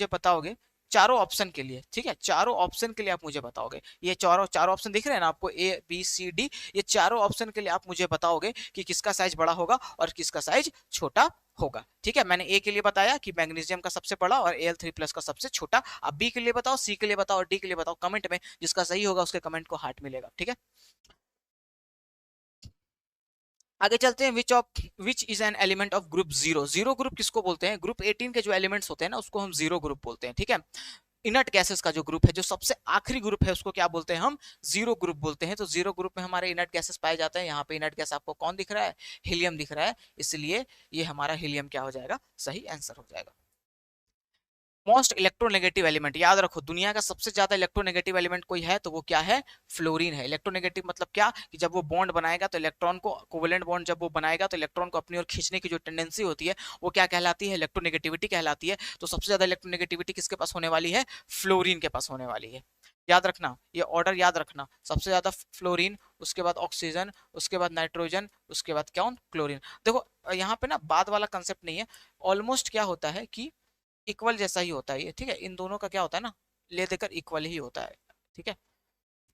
Speaker 1: बताओगे चारों ऑप्शन के लिए। ठीक है, चारों ऑप्शन के लिए आप मुझे बताओगे, ये चारों चारों ऑप्शन दिख रहे हैं ना आपको, A B C D, ये चारों ऑप्शन के लिए आप मुझे बताओगे कि किसका साइज बड़ा होगा और किसका साइज छोटा होगा। ठीक है, मैंने ए के लिए बताया कि मैग्नीशियम का सबसे बड़ा और Al3+ का सबसे छोटा। अब बी के लिए बताओ, सी के लिए बताओ और डी के लिए बताओ। कमेंट में जिसका सही होगा उसके कमेंट को हार्ट मिलेगा। ठीक है, आगे चलते हैं, which is an element of group zero. Zero group किसको बोलते हैं, ग्रुप 18 के जो एलिमेंट्स होते हैं ना उसको हम जीरो ग्रुप बोलते हैं। ठीक है, इनर्ट गैसेस का जो ग्रुप है, जो सबसे आखिरी ग्रुप है, उसको क्या बोलते हैं, हम जीरो ग्रुप बोलते हैं। तो जीरो ग्रुप में हमारे इनर्ट गैसेस पाए जाते हैं। यहाँ पे इनर्ट गैस आपको कौन दिख रहा है, हीलियम दिख रहा है, इसलिए ये हमारा हीलियम क्या हो जाएगा, सही आंसर हो जाएगा। मोस्ट इलेक्ट्रोनेगेटिव एलिमेंट, याद रखो दुनिया का सबसे ज्यादा इलेक्ट्रोनेगेटिव एलिमेंट कोई है तो वो क्या है, फ्लोरीन है। इलेक्ट्रोनेगेटिव मतलब क्या, कि जब वो बॉन्ड बनाएगा तो इलेक्ट्रॉन को, कोवेलेंट बॉन्ड जब वो बनाएगा तो इलेक्ट्रॉन को अपनी ओर खींचने की जो टेंडेंसी होती है वो क्या कहलाती है, इलेक्ट्रोनेगेटिविटी कहलाती है। तो सबसे ज्यादा इलेक्ट्रोनेगेटिविटी किसके पास होने वाली है, फ्लोरीन के पास होने वाली है। याद रखना, ये ऑर्डर याद रखना, सबसे ज्यादा फ्लोरीन, उसके बाद ऑक्सीजन, उसके बाद नाइट्रोजन, उसके बाद कौन, क्लोरीन। देखो यहाँ पे ना बाद वाला कंसेप्ट नहीं है, ऑलमोस्ट क्या होता है कि इक्वल जैसा ही होता है ये। ठीक है, इन दोनों का क्या होता है ना, ले देकर इक्वल ही होता है। ठीक है,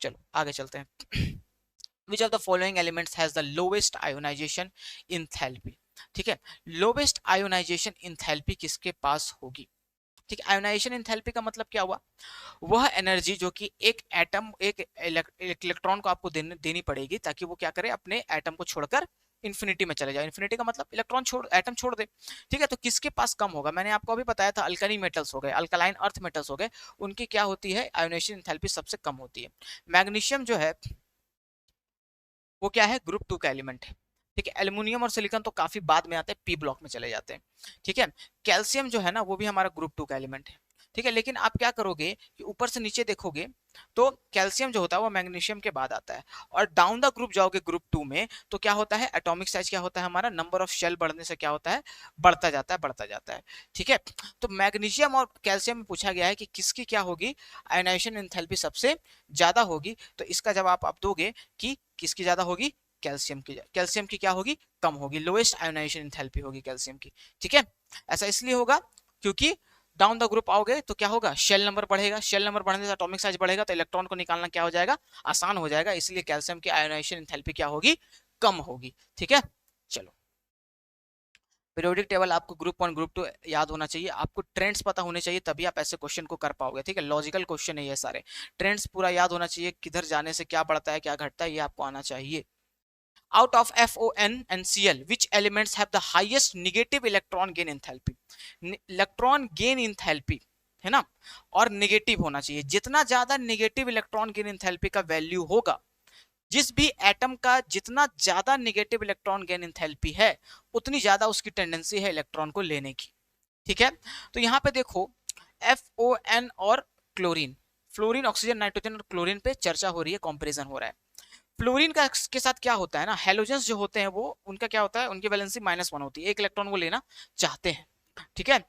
Speaker 1: चलो आगे चलते हैं। Which of the following elements has the lowest ionization enthalpy. ठीक है, लोवेस्ट आयोनाइजेशन इंथैल्पी किसके पास होगी। ठीक है, आयोनाइजेशन इंथैल्पी का मतलब क्या हुआ, वह एनर्जी जो कि एक एटम, एक इलेक्ट्रॉन को आपको देनी पड़ेगी ताकि वो क्या करे, अपने एटम को छोड़कर इन्फिनिटी में चले जाए। इन्फिनिटी का मतलब इलेक्ट्रॉन छोड़, एटम छोड़ दे। ठीक है, तो किसके पास कम होगा, मैंने आपको अभी बताया था, अल्कली मेटल्स हो गए, अल्कलाइन अर्थ मेटल्स हो गए, उनकी क्या होती है, आयोनाइजेशन इंथैल्पी सबसे कम होती है। मैग्नीशियम जो है वो क्या है, ग्रुप 2 का एलिमेंट है। ठीक है, एल्युमिनियम और सिलिकॉन तो काफी बाद में आते हैं, पी ब्लॉक में चले जाते हैं। ठीक है, कैल्शियम जो है ना वो भी हमारा ग्रुप 2 का एलिमेंट है। ठीक है, लेकिन आप क्या करोगे कि ऊपर से नीचे देखोगे तो कैल्शियम जो होता है वो मैग्नीशियम के बाद आता है। और डाउन द ग्रुप जाओगे ग्रुप 2 में तो क्या होता है, एटॉमिक साइज क्या होता है हमारा, नंबर ऑफ शेल बढ़ने से क्या होता है, बढ़ता जाता है, बढ़ता जाता है। ठीक है, तो मैग्नीशियम और कैल्शियम में पूछा गया है कि किसकी क्या होगी, आयोनाइजेशन एंथैल्पी सबसे ज्यादा होगी। तो इसका जवाब आप दोगे कि किसकी ज्यादा होगी, कैल्शियम की क्या होगी, कम होगी, लोएस्ट आयोनाइजेशन एंथैल्पी होगी कैल्शियम की। ठीक है, ऐसा इसलिए होगा क्योंकि डाउन द ग्रुप आओगे तो क्या होगा, शेल नंबर बढ़ेगा, शेल नंबर बढ़ने से एटॉमिक साइज बढ़ेगा तो इलेक्ट्रॉन को निकालना क्या हो जाएगा, आसान हो जाएगा। इसलिए कैल्शियम की आयोनाइजेशन एंथैल्पी क्या होगी, कम होगी। ठीक है, चलो पीरियोडिक टेबल आपको ग्रुप 1 ग्रुप 2 याद होना चाहिए, आपको ट्रेंड्स पता होने चाहिए, तभी आप ऐसे क्वेश्चन को कर पाओगे। ठीक है, लॉजिकल क्वेश्चन है ये सारे, ट्रेंड्स पूरा याद होना चाहिए, किधर जाने से क्या बढ़ता है क्या घटता है ये आपको आना चाहिए। Out of FON and Cl, which elements have the highest negative electron gain enthalpy? Electron gain enthalpy है ना, और नेगेटिव होना चाहिए। जितना ज्यादा नेगेटिव इलेक्ट्रॉन गेन इंथैल्पी का वैल्यू होगा, जिस भी एटम का जितना ज्यादा नेगेटिव इलेक्ट्रॉन गेन इंथैल्पी है उतनी ज्यादा उसकी टेंडेंसी है इलेक्ट्रॉन को लेने की। ठीक है, तो यहाँ पे देखो FON और क्लोरीन, फ्लोरीन, ऑक्सीजन, नाइट्रोजन और क्लोरीन पे चर्चा हो रही है, कंपैरिजन हो रहा है। फ्लोरीन का के साथ क्या होता है ना, हेलोजेंस जो होते हैं वो उनका क्या होता है, उनकी वैलेंसी -1 होती है, एक इलेक्ट्रॉन वो लेना चाहते हैं। ठीक है,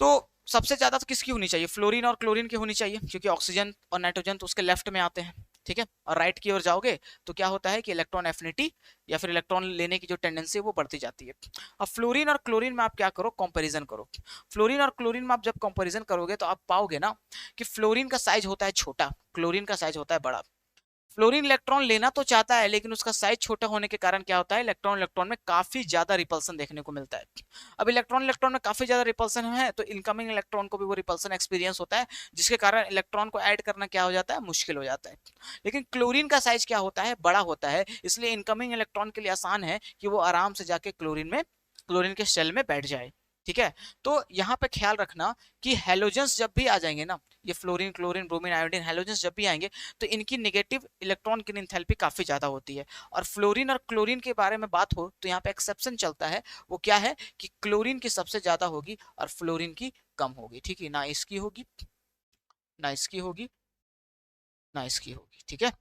Speaker 1: तो सबसे ज्यादा तो किसकी होनी चाहिए, फ्लोरीन और क्लोरीन की होनी चाहिए, क्योंकि ऑक्सीजन और नाइट्रोजन तो उसके लेफ्ट में आते हैं। ठीक है, और राइट की ओर जाओगे तो क्या होता है कि इलेक्ट्रॉन एफिनिटी या फिर इलेक्ट्रॉन लेने की जो टेंडेंसी है वो बढ़ती जाती है। अब फ्लोरीन और क्लोरीन में आप क्या करो, कंपैरिजन करो। फ्लोरीन और क्लोरीन में आप जब कंपैरिजन करोगे तो आप पाओगे ना कि फ्लोरीन का साइज होता है छोटा, क्लोरीन का साइज होता है बड़ा। फ्लोरीन इलेक्ट्रॉन लेना तो चाहता है, लेकिन उसका साइज छोटा होने के कारण क्या होता है, इलेक्ट्रॉन इलेक्ट्रॉन में काफी ज्यादा रिपल्सन देखने को मिलता है। अब इलेक्ट्रॉन इलेक्ट्रॉन में काफी ज्यादा रिपल्सन है, तो इनकमिंग इलेक्ट्रॉन को भी वो रिपल्सन एक्सपीरियंस होता है, जिसके कारण इलेक्ट्रॉन को ऐड करना क्या हो जाता है, मुश्किल हो जाता है। लेकिन क्लोरीन का साइज क्या होता है, बड़ा होता है, इसलिए इनकमिंग इलेक्ट्रॉन के लिए आसान है कि वो आराम से जाके क्लोरीन के शेल में बैठ जाए। ठीक है, तो यहाँ पे ख्याल रखना कि हेलोजेंस जब भी आ जाएंगे ना, ये fluorine, chlorine, bromine, iodine, halogens जब भी आएंगे तो इनकी नेगेटिव इलेक्ट्रॉन की एंथैल्पी काफी ज्यादा होती है। और फ्लोरीन और क्लोरीन के बारे में बात हो तो यहाँ पे एक्सेप्शन चलता है, वो क्या है कि क्लोरीन की सबसे ज्यादा होगी और फ्लोरीन की कम होगी। ठीक है, ना इसकी होगी, ना इसकी होगी, ना इसकी होगी। ठीक है,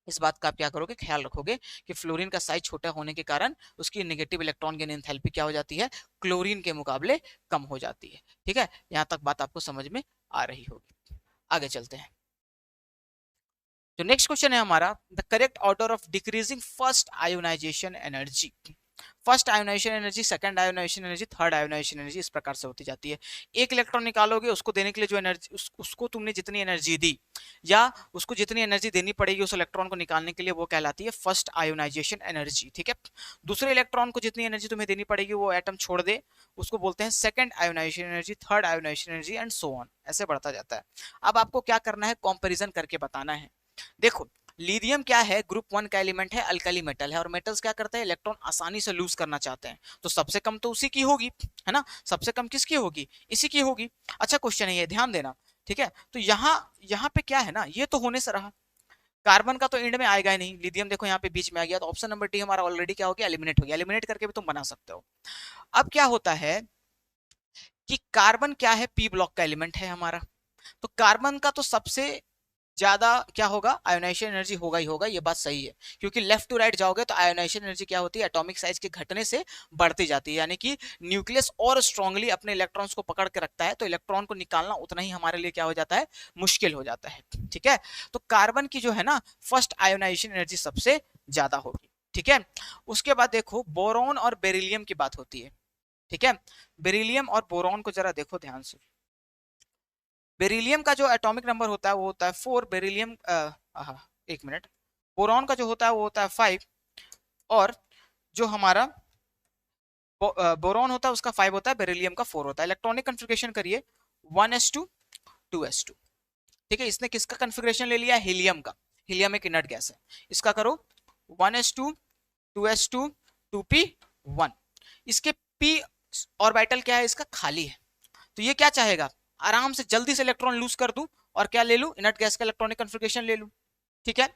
Speaker 1: इस बात का आप क्या करोगे, ख्याल रखोगे कि फ्लोरीन का साइज छोटा होने के कारण उसकी नेगेटिव इलेक्ट्रॉन गेन एंथैल्पी क्या हो जाती है, क्लोरीन के मुकाबले कम हो जाती है। ठीक है, यहां तक बात आपको समझ में आ रही होगी। आगे चलते हैं। जो नेक्स्ट क्वेश्चन है हमारा, the correct order of decreasing first ionization energy. First ionization energy, second ionization energy, third ionization energy, इस प्रकार से होती जाती है। एक इलेक्ट्रॉन निकालोगे, उसको देने के लिए जो एनर्जी उसको तुमने जितनी एनर्जी दी या उसको जितनी एनर्जी देनी पड़ेगी उस इलेक्ट्रॉन को निकालने के लिए, वो कहलाती है फर्स्ट आयोनाइजेशन एनर्जी। ठीक है, दूसरे इलेक्ट्रॉन को जितनी एनर्जी तुम्हें देनी पड़ेगी वो एटम छोड़ दे, उसको बोलते हैं second ionization energy, third ionization energy and so on, ऐसे बढ़ता जाता है। अब आपको क्या करना है, कंपैरिजन करके बताना है। देखो, लिथियम क्या है, ग्रुप 1 का एलिमेंट है, अल्कली मेटल है, और मेटल्स क्या करते हैं, इलेक्ट्रॉन आसानी से लूज करना चाहते हैं, तो सबसे कम तो उसी की होगी, है ना, सबसे कम किसकी होगी, इसी की होगी। अच्छा क्वेश्चन है ये, ध्यान देना। ठीक है, तो यहाँ यहाँ पे क्या है ना, ये तो होने से रहा, कार्बन का तो एंड में आएगा ही नहीं, लिथियम देखो यहाँ पे बीच में आ गया, तो ऑप्शन नंबर डी हमारा ऑलरेडी क्या हो गया, एलिमिनेट हो गया। एलिमिनेट करके भी तुम बना सकते हो। अब क्या होता है कि कार्बन क्या है, पी ब्लॉक का एलिमेंट है हमारा, तो कार्बन का तो सबसे ज्यादा क्या होगा, आयोनाइजेशन एनर्जी होगा ही होगा, ये बात सही है, क्योंकि लेफ्ट टू राइट जाओगे तो आयोनाइजेशन एनर्जी क्या होती है, एटॉमिक साइज के घटने से बढ़ती जाती है, यानी कि न्यूक्लियस और स्ट्रांगली अपने इलेक्ट्रॉन्स को पकड़ के रखता है, तो इलेक्ट्रॉन को निकालना उतना ही हमारे लिए क्या हो जाता है, मुश्किल हो जाता है। ठीक है, तो कार्बन की जो है ना फर्स्ट आयोनाइजेशन एनर्जी सबसे ज्यादा होगी। ठीक है, उसके बाद देखो बोरॉन और बेरिलियम की बात होती है। ठीक है, बेरिलियम और बोरॉन को जरा देखो ध्यान से। बेरिलियम का जो एटॉमिक नंबर होता है वो होता है 4, बेरिलियम एक मिनट, बोरॉन का जो होता है वो होता है 5, और जो हमारा बोरॉन होता है उसका 5 होता है, बेरिलियम का 4 होता है। इलेक्ट्रॉनिक कन्फिग्रेशन करिए 1s2 2s2। ठीक है, इसने किसका कन्फिग्रेशन ले लिया, हीलियम का, हीलियम एक इनर्ट गैस है, इसका करो 1s2 2s2 2p1। इसके p ऑर्बिटल क्या है, इसका खाली है, तो ये क्या चाहेगा, आराम से जल्दी से इलेक्ट्रॉन लूज कर दूं और क्या ले लूं, इनर्ट गैस का इलेक्ट्रॉनिक कन्फिग्रेशन ले लूं। ठीक है,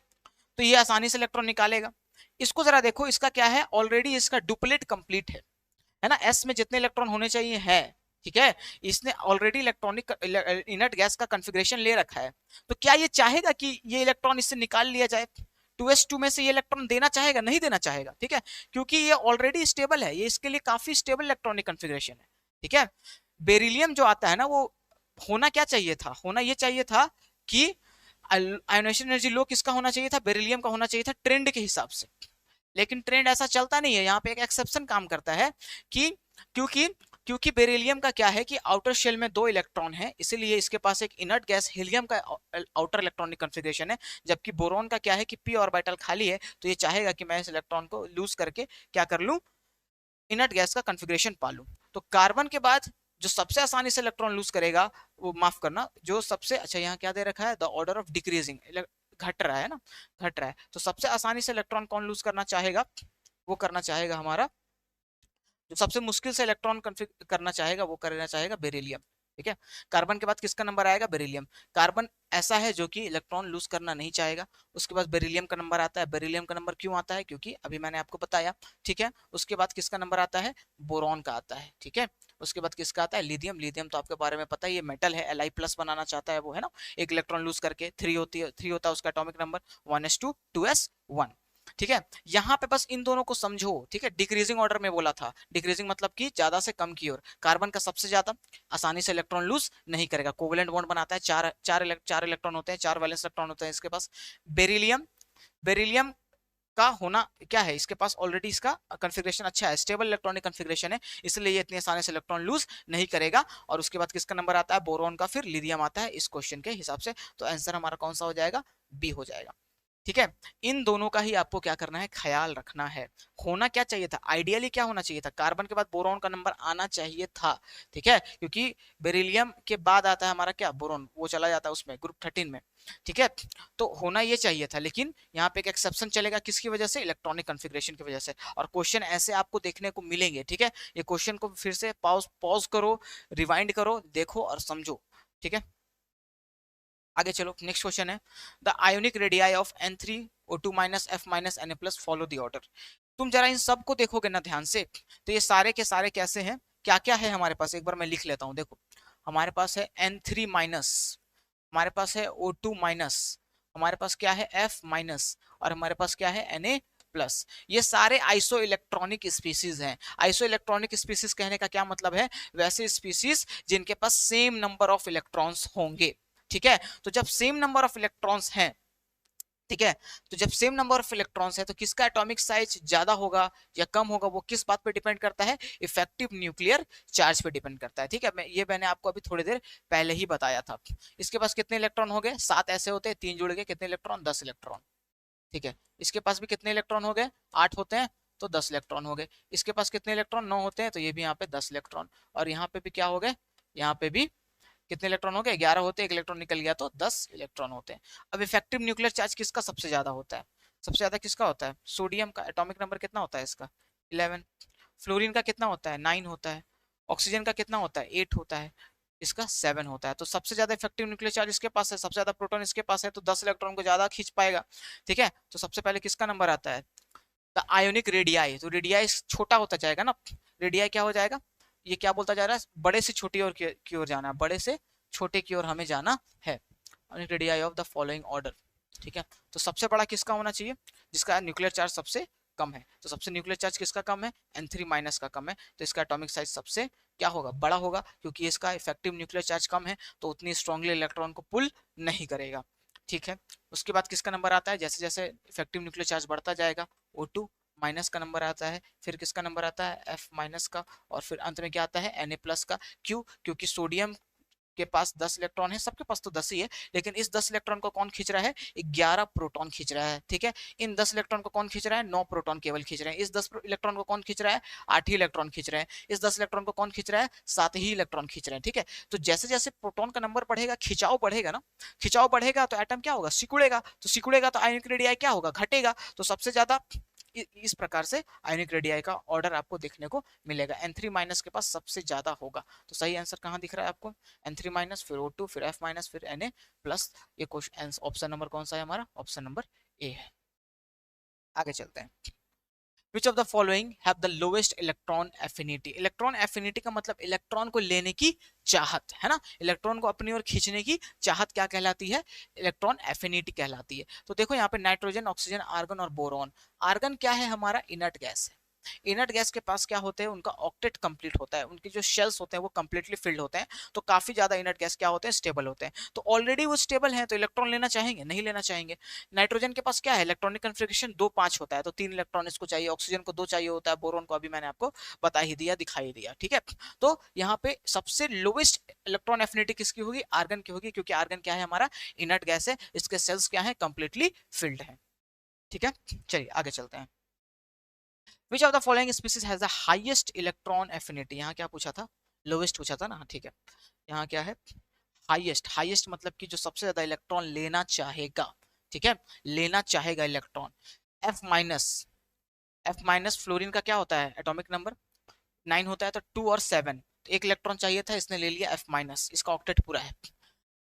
Speaker 1: तो ये आसानी से इलेक्ट्रॉन निकालेगा। इसको जरा देखो, इसका क्या है, ऑलरेडी इसका डुप्लेट कंप्लीट है ना, एस में जितने इलेक्ट्रॉन होने चाहिए है। ठीक है, इसने ऑलरेडी इलेक्ट्रॉनिक इनर्ट गैस का कन्फिग्रेशन ले रखा है, तो क्या ये चाहेगा कि ये इलेक्ट्रॉन इससे निकाल लिया जाए, 2s2 में से ये इलेक्ट्रॉन देना चाहेगा, नहीं देना चाहेगा। ठीक है, क्योंकि ये ऑलरेडी स्टेबल है, ये इसके लिए काफी स्टेबल इलेक्ट्रॉनिक कन्फिग्रेशन है। ठीक है, बेरिलियम जो आता है ना, वो होना क्या चाहिए था, होना ये चाहिए था कि आयोनाइजेशन एनर्जी लो किसका होना चाहिए था, बेरिलियम का होना चाहिए था ट्रेंड के हिसाब से, लेकिन ट्रेंड ऐसा चलता नहीं है, यहाँ पे एक एक्सेप्शन काम करता है कि क्योंकि क्योंकि बेरिलियम का क्या है कि आउटर शेल में 2 इलेक्ट्रॉन है, इसीलिए इसके पास एक इनर्ट गैस हीलियम का आउटर इलेक्ट्रॉनिक कन्फिग्रेशन है, जबकि बोरॉन का क्या है कि p ऑर्बिटल खाली है, तो ये चाहेगा कि मैं इस इलेक्ट्रॉन को लूज करके क्या कर लूं, इनर्ट गैस का कन्फिग्रेशन पा लूं। तो कार्बन के बाद जो सबसे आसानी से इलेक्ट्रॉन लूज करेगा, वो माफ करना, जो सबसे अच्छा यहाँ क्या दे रखा है, द ऑर्डर ऑफ डिक्रीजिंग, घट रहा है ना, घट रहा है, तो सबसे आसानी से इलेक्ट्रॉन कौन लूज करना चाहेगा, वो करना चाहेगा हमारा, जो सबसे मुश्किल से इलेक्ट्रॉन कन्फिग करना चाहेगा वो करना चाहेगा बेरिलियम। ठीक है, कार्बन के बाद किसका नंबर आएगा, बेरिलियम। कार्बन ऐसा है जो कि इलेक्ट्रॉन लूज करना नहीं चाहेगा, उसके बाद बेरिलियम का नंबर आता है। बेरिलियम का नंबर क्यों आता है, क्योंकि अभी मैंने आपको बताया। ठीक है, उसके बाद किसका नंबर आता है, बोरॉन का आता है। ठीक है, उसके बाद किसका आता है, लिथियम। लिथियम तो आपके बारे में पता ही है, मेटल है, Li+ बनाना चाहता है वो, है ना, एक इलेक्ट्रॉन लूज करके 3 होती है, 3 होता है उसका एटॉमिक नंबर, 1s2 2s1। ठीक है, यहाँ पे बस इन दोनों को समझो। ठीक है, डिक्रीजिंग ऑर्डर में बोला था, डिक्रीजिंग मतलब कि ज्यादा से कम की ओर, कार्बन का सबसे ज्यादा, आसानी से इलेक्ट्रॉन लूज नहीं करेगा, कोवेलेंट बॉन्ड बनाता है, चार इलेक्ट्रॉन होते हैं, 4 वैलेंस इलेक्ट्रॉन होते हैं इसके पास। बेरिलियम, बेरिलियम का होना क्या है, इसके पास ऑलरेडी इसका कन्फिग्रेशन अच्छा है, स्टेबल इलेक्ट्रॉनिक कन्फिग्रेशन है, इसलिए ये इतनी आसानी से इलेक्ट्रॉन लूज नहीं करेगा। और उसके बाद किसका नंबर आता है, बोरॉन का, फिर लिथियम आता है इस क्वेश्चन के हिसाब से, तो आंसर हमारा कौन सा हो जाएगा, बी हो जाएगा। ठीक है, इन दोनों का ही आपको क्या करना है, ख्याल रखना है। होना क्या चाहिए था, आइडियली क्या होना चाहिए था, कार्बन के बाद बोरॉन का नंबर आना चाहिए था। ठीक है, क्योंकि बेरिलियम के बाद आता है हमारा क्या, बोरॉन, वो चला जाता है उसमें ग्रुप 13 में। ठीक है, तो होना ये चाहिए था, लेकिन यहाँ पे एक एक्सेप्शन चलेगा, किसकी वजह से, इलेक्ट्रॉनिक कॉन्फ़िगरेशन की वजह से। और क्वेश्चन ऐसे आपको देखने को मिलेंगे। ठीक है, ये क्वेश्चन को फिर से पॉज पॉज करो, रिवाइंड करो, देखो और समझो। ठीक है, आगे चलो, नेक्स्ट क्वेश्चन है, the ionic radii of N3O2 minus F minus Na plus follow the order. तुम जरा इन सब को देखोगे ना ध्यान से, तो ये सारे के सारे कैसे हैं, क्या क्या है हमारे पास, एक बार मैं लिख लेता हूं। देखो, हमारे पास है N3 माइनस, हमारे पास है O2 माइनस, हमारे पास क्या है F माइनस, और हमारे पास क्या है Na प्लस। ये सारे आइसो इलेक्ट्रॉनिक स्पीसीज हैं। आइसो इलेक्ट्रॉनिक स्पीसीज कहने का क्या मतलब है, वैसे स्पीसीज जिनके पास सेम नंबर ऑफ इलेक्ट्रॉन्स होंगे। ठीक है, तो जब सेम नंबर ऑफ इलेक्ट्रॉन्स हैं, ठीक है, तो जब सेम नंबर ऑफ इलेक्ट्रॉन्स है तो किसका एटॉमिक साइज ज्यादा होगा या कम होगा, वो किस बात पे डिपेंड करता है, इफेक्टिव न्यूक्लियर चार्ज पे डिपेंड करता है। ठीक है, मैंने आपको अभी थोड़ी देर पहले ही बताया था। इसके पास कितने इलेक्ट्रॉन हो गए, 7 ऐसे होते हैं, 3 जुड़ गए, कितने इलेक्ट्रॉन, 10 इलेक्ट्रॉन। ठीक है, इसके पास भी कितने इलेक्ट्रॉन हो गए, 8 होते हैं, तो 10 इलेक्ट्रॉन हो गए। इसके पास कितने इलेक्ट्रॉन, 9 होते हैं, तो ये भी यहाँ पे 10 इलेक्ट्रॉन। और यहाँ पे भी क्या हो गए, यहाँ पे भी कितने इलेक्ट्रॉन हो गए, 11 होते हैं, एक इलेक्ट्रॉन निकल गया तो 10 इलेक्ट्रॉन होते हैं। अब इफेक्टिव न्यूक्लियर चार्ज किसका सबसे ज्यादा होता है, सबसे ज्यादा किसका होता है, सोडियम का। एटॉमिक नंबर कितना होता है इसका, 11। फ्लोरीन का कितना होता है, 9 होता है। ऑक्सीजन का कितना होता है, 8 होता है। इसका 7 होता है। तो सबसे ज्यादा इफेक्टिव न्यूक्लियर चार्ज इसके पास है, सबसे ज्यादा प्रोटॉन इसके पास है, तो 10 इलेक्ट्रॉन को ज्यादा खींच पाएगा। ठीक है, तो सबसे पहले किसका नंबर आता है, द आयोनिक रेडियाई। तो रेडियाई छोटा होता जाएगा ना, रेडियाई क्या हो जाएगा, ये क्या बोलता जा रहा है, बड़े से छोटी ओर की ओर जाना है, बड़े से छोटे की ओर हमें जाना है। Ionic radii of the following order. ठीक है, तो सबसे बड़ा किसका होना चाहिए, जिसका न्यूक्लियर चार्ज सबसे कम है। तो सबसे न्यूक्लियर चार्ज किसका कम है, N3 माइनस का कम है, तो इसका एटॉमिक साइज सबसे क्या होगा, बड़ा होगा, क्योंकि इसका इफेक्टिव न्यूक्लियर चार्ज कम है, तो उतनी स्ट्रांगली इलेक्ट्रॉन को पुल नहीं करेगा। ठीक है, उसके बाद किसका नंबर आता है, जैसे जैसे इफेक्टिव न्यूक्लियर चार्ज बढ़ता जाएगा, O2 माइनस का नंबर आता है, फिर किसका नंबर आता है, F माइनस का, और फिर अंत में क्या आता है, Na प्लस का। क्यों, क्योंकि सोडियम के पास 10 इलेक्ट्रॉन है, सबके पास तो 10 ही है, लेकिन इस 10 इलेक्ट्रॉन को कौन खींच रहा है, 11 प्रोटॉन खींच रहा है। ठीक है, इन 10 इलेक्ट्रॉन को कौन खींच रहा है, 9 प्रोटॉन केवल खींच रहे हैं। इस 10 इलेक्ट्रॉन को कौन खींच रहा है, 8 ही इलेक्ट्रॉन खींच रहे हैं। इस 10 इलेक्ट्रॉन को कौन खींच रहा है, 7 ही इलेक्ट्रॉन खींच रहे हैं। ठीक है, तो जैसे जैसे प्रोटॉन का नंबर बढ़ेगा, खिंचाव बढ़ेगा ना, खिंचाव बढ़ेगा तो एटम क्या होगा, सिकुड़ेगा, तो सिकुड़ेगा तो आयनिक रेडियाई क्या होगा, घटेगा। तो सबसे ज्यादा इस प्रकार से आयनिक रेडियाई का ऑर्डर आपको देखने को मिलेगा। N3 माइनस के पास सबसे ज्यादा होगा। तो सही आंसर कहाँ दिख रहा है आपको, N3 माइनस, फिर O2, फिर F माइनस, फिर Na प्लस। ये क्वेश्चन ऑप्शन नंबर कौन सा है हमारा, ऑप्शन नंबर ए है। आगे चलते हैं, which of the following have the lowest electron affinity. Electron affinity का मतलब इलेक्ट्रॉन को लेने की चाहत है ना, इलेक्ट्रॉन को अपनी ओर खींचने की चाहत क्या कहलाती है, इलेक्ट्रॉन एफिनिटी कहलाती है। तो देखो यहाँ पे नाइट्रोजन, ऑक्सीजन, आर्गन और बोरॉन। आर्गन क्या है, हमारा इनर्ट गैस है। इनर्ट गैस के पास क्या होते हैं, उनका ऑक्टेट कंप्लीट होता है, उनके जो शेल्स होते हैं वो कंप्लीटली फिल्ड होते हैं। तो काफी ज्यादा इनर्ट गैस क्या होते हैं, स्टेबल होते हैं। तो ऑलरेडी वो स्टेबल है, तो इलेक्ट्रॉन लेना चाहेंगे, नहीं लेना चाहेंगे। नाइट्रोजन के पास क्या है, इलेक्ट्रॉनिक कन्फिग्रेशन 2 5 होता है, तो 3 इलेक्ट्रॉन इसको चाहिए, ऑक्सीजन को 2 चाहिए होता है, बोरोन को अभी मैंने आपको बता ही दिया, दिखाई दिया। ठीक है, तो यहाँ पे सबसे लोएस्ट इलेक्ट्रॉन एफिनिटी किसकी होगी, आर्गन की होगी, क्योंकि आर्गन क्या है, हमारा इनर्ट गैस है, इसके सेल्स क्या है, कंप्लीटली फिल्ड है। ठीक है, चलिए आगे चलते हैं। Which of the following species has the highest electron affinity. यहाँ क्या पूछा था, लोएस्ट पूछा था ना, हाँ ठीक है। यहाँ क्या है, हाईएस्ट। हाईएस्ट मतलब कि जो सबसे ज्यादा इलेक्ट्रॉन लेना चाहेगा। ठीक है, लेना चाहेगा electron. F minus, F minus fluorine का क्या होता है, एटॉमिक नंबर 9 होता है, तो 2 और 7, तो एक इलेक्ट्रॉन चाहिए था, इसने ले लिया एफ माइनस, इसका ऑक्टेट पूरा है।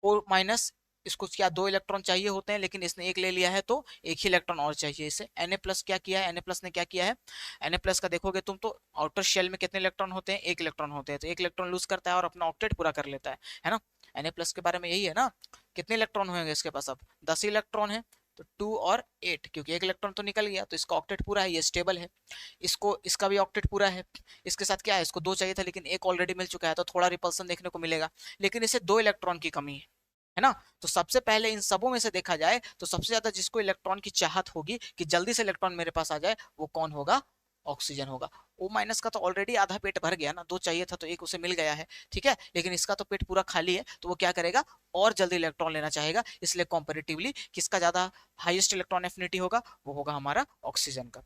Speaker 1: O माइनस, इसको क्या 2 इलेक्ट्रॉन चाहिए होते हैं, लेकिन इसने एक ले लिया है, तो एक ही इलेक्ट्रॉन और चाहिए इसे। Na प्लस क्या किया है, Na प्लस ने क्या किया है, Na प्लस का देखोगे तुम तो आउटर शेल में कितने इलेक्ट्रॉन होते हैं, एक इलेक्ट्रॉन होते हैं, तो एक इलेक्ट्रॉन लूज करता है और अपना ऑक्टेट पूरा कर लेता है ना। Na प्लस के बारे में यही है ना, कितने इलेक्ट्रॉन होंगे इसके पास, अब 10 इलेक्ट्रॉन है, तो 2 और 8, क्योंकि एक इलेक्ट्रॉन तो निकल गया, तो इसका ऑक्टेट पूरा है, ये स्टेबल है। इसको, इसका भी ऑक्टेट पूरा है। इसके साथ क्या है, इसको 2 चाहिए था, लेकिन एक ऑलरेडी मिल चुका है, तो थोड़ा रिपल्सन देखने को मिलेगा, लेकिन इसे 2 इलेक्ट्रॉन की कमी है ना। तो सबसे पहले इन सबों में से देखा जाए तो सबसे ज्यादा जिसको इलेक्ट्रॉन की चाहत होगी कि जल्दी से इलेक्ट्रॉन मेरे पास आ जाए, वो कौन होगा, ऑक्सीजन होगा। O माइनस का तो ऑलरेडी आधा पेट भर गया ना, 2 चाहिए था तो 1 उसे मिल गया है, ठीक है, लेकिन इसका तो पेट पूरा खाली है, तो वो क्या करेगा, और जल्दी इलेक्ट्रॉन लेना चाहेगा, इसलिए कंपैरेटिवली किसका ज्यादा हाईएस्ट इलेक्ट्रॉन एफिनिटी होगा, वो होगा हमारा ऑक्सीजन का।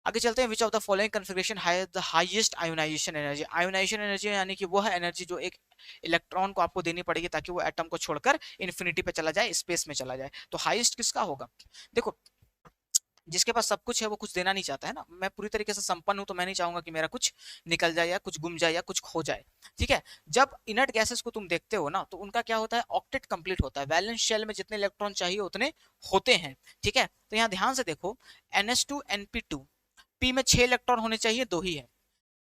Speaker 1: आगे चलते हैं, which of the following configuration has the highest ionization energy. Ionization energy यानी कि वो है एनर्जी जो एक इलेक्ट्रॉन को आपको देनी पड़ेगी ताकि वो एटम को छोड़कर इन्फिनिटी पे चला जाए, स्पेस में चला जाए। तो हाईएस्ट किसका होगा, देखो जिसके पास सब कुछ है वो कुछ देना नहीं चाहता है ना, मैं पूरी तरीके से संपन्न हूं तो मैं नहीं चाहूंगा कि मेरा कुछ निकल जाए या कुछ गुम जाए या कुछ खो जाए, ठीक है। जब इनर्ट गैसेस को तुम देखते हो ना, तो उनका क्या होता है, ऑक्टेट कंप्लीट होता है, वैलेंस शेल में जितने इलेक्ट्रॉन चाहिए उतने होते हैं, ठीक है। तो यहाँ ध्यान से देखो, NH2 NP2, पी में 6 इलेक्ट्रॉन होने चाहिए, 2 ही है।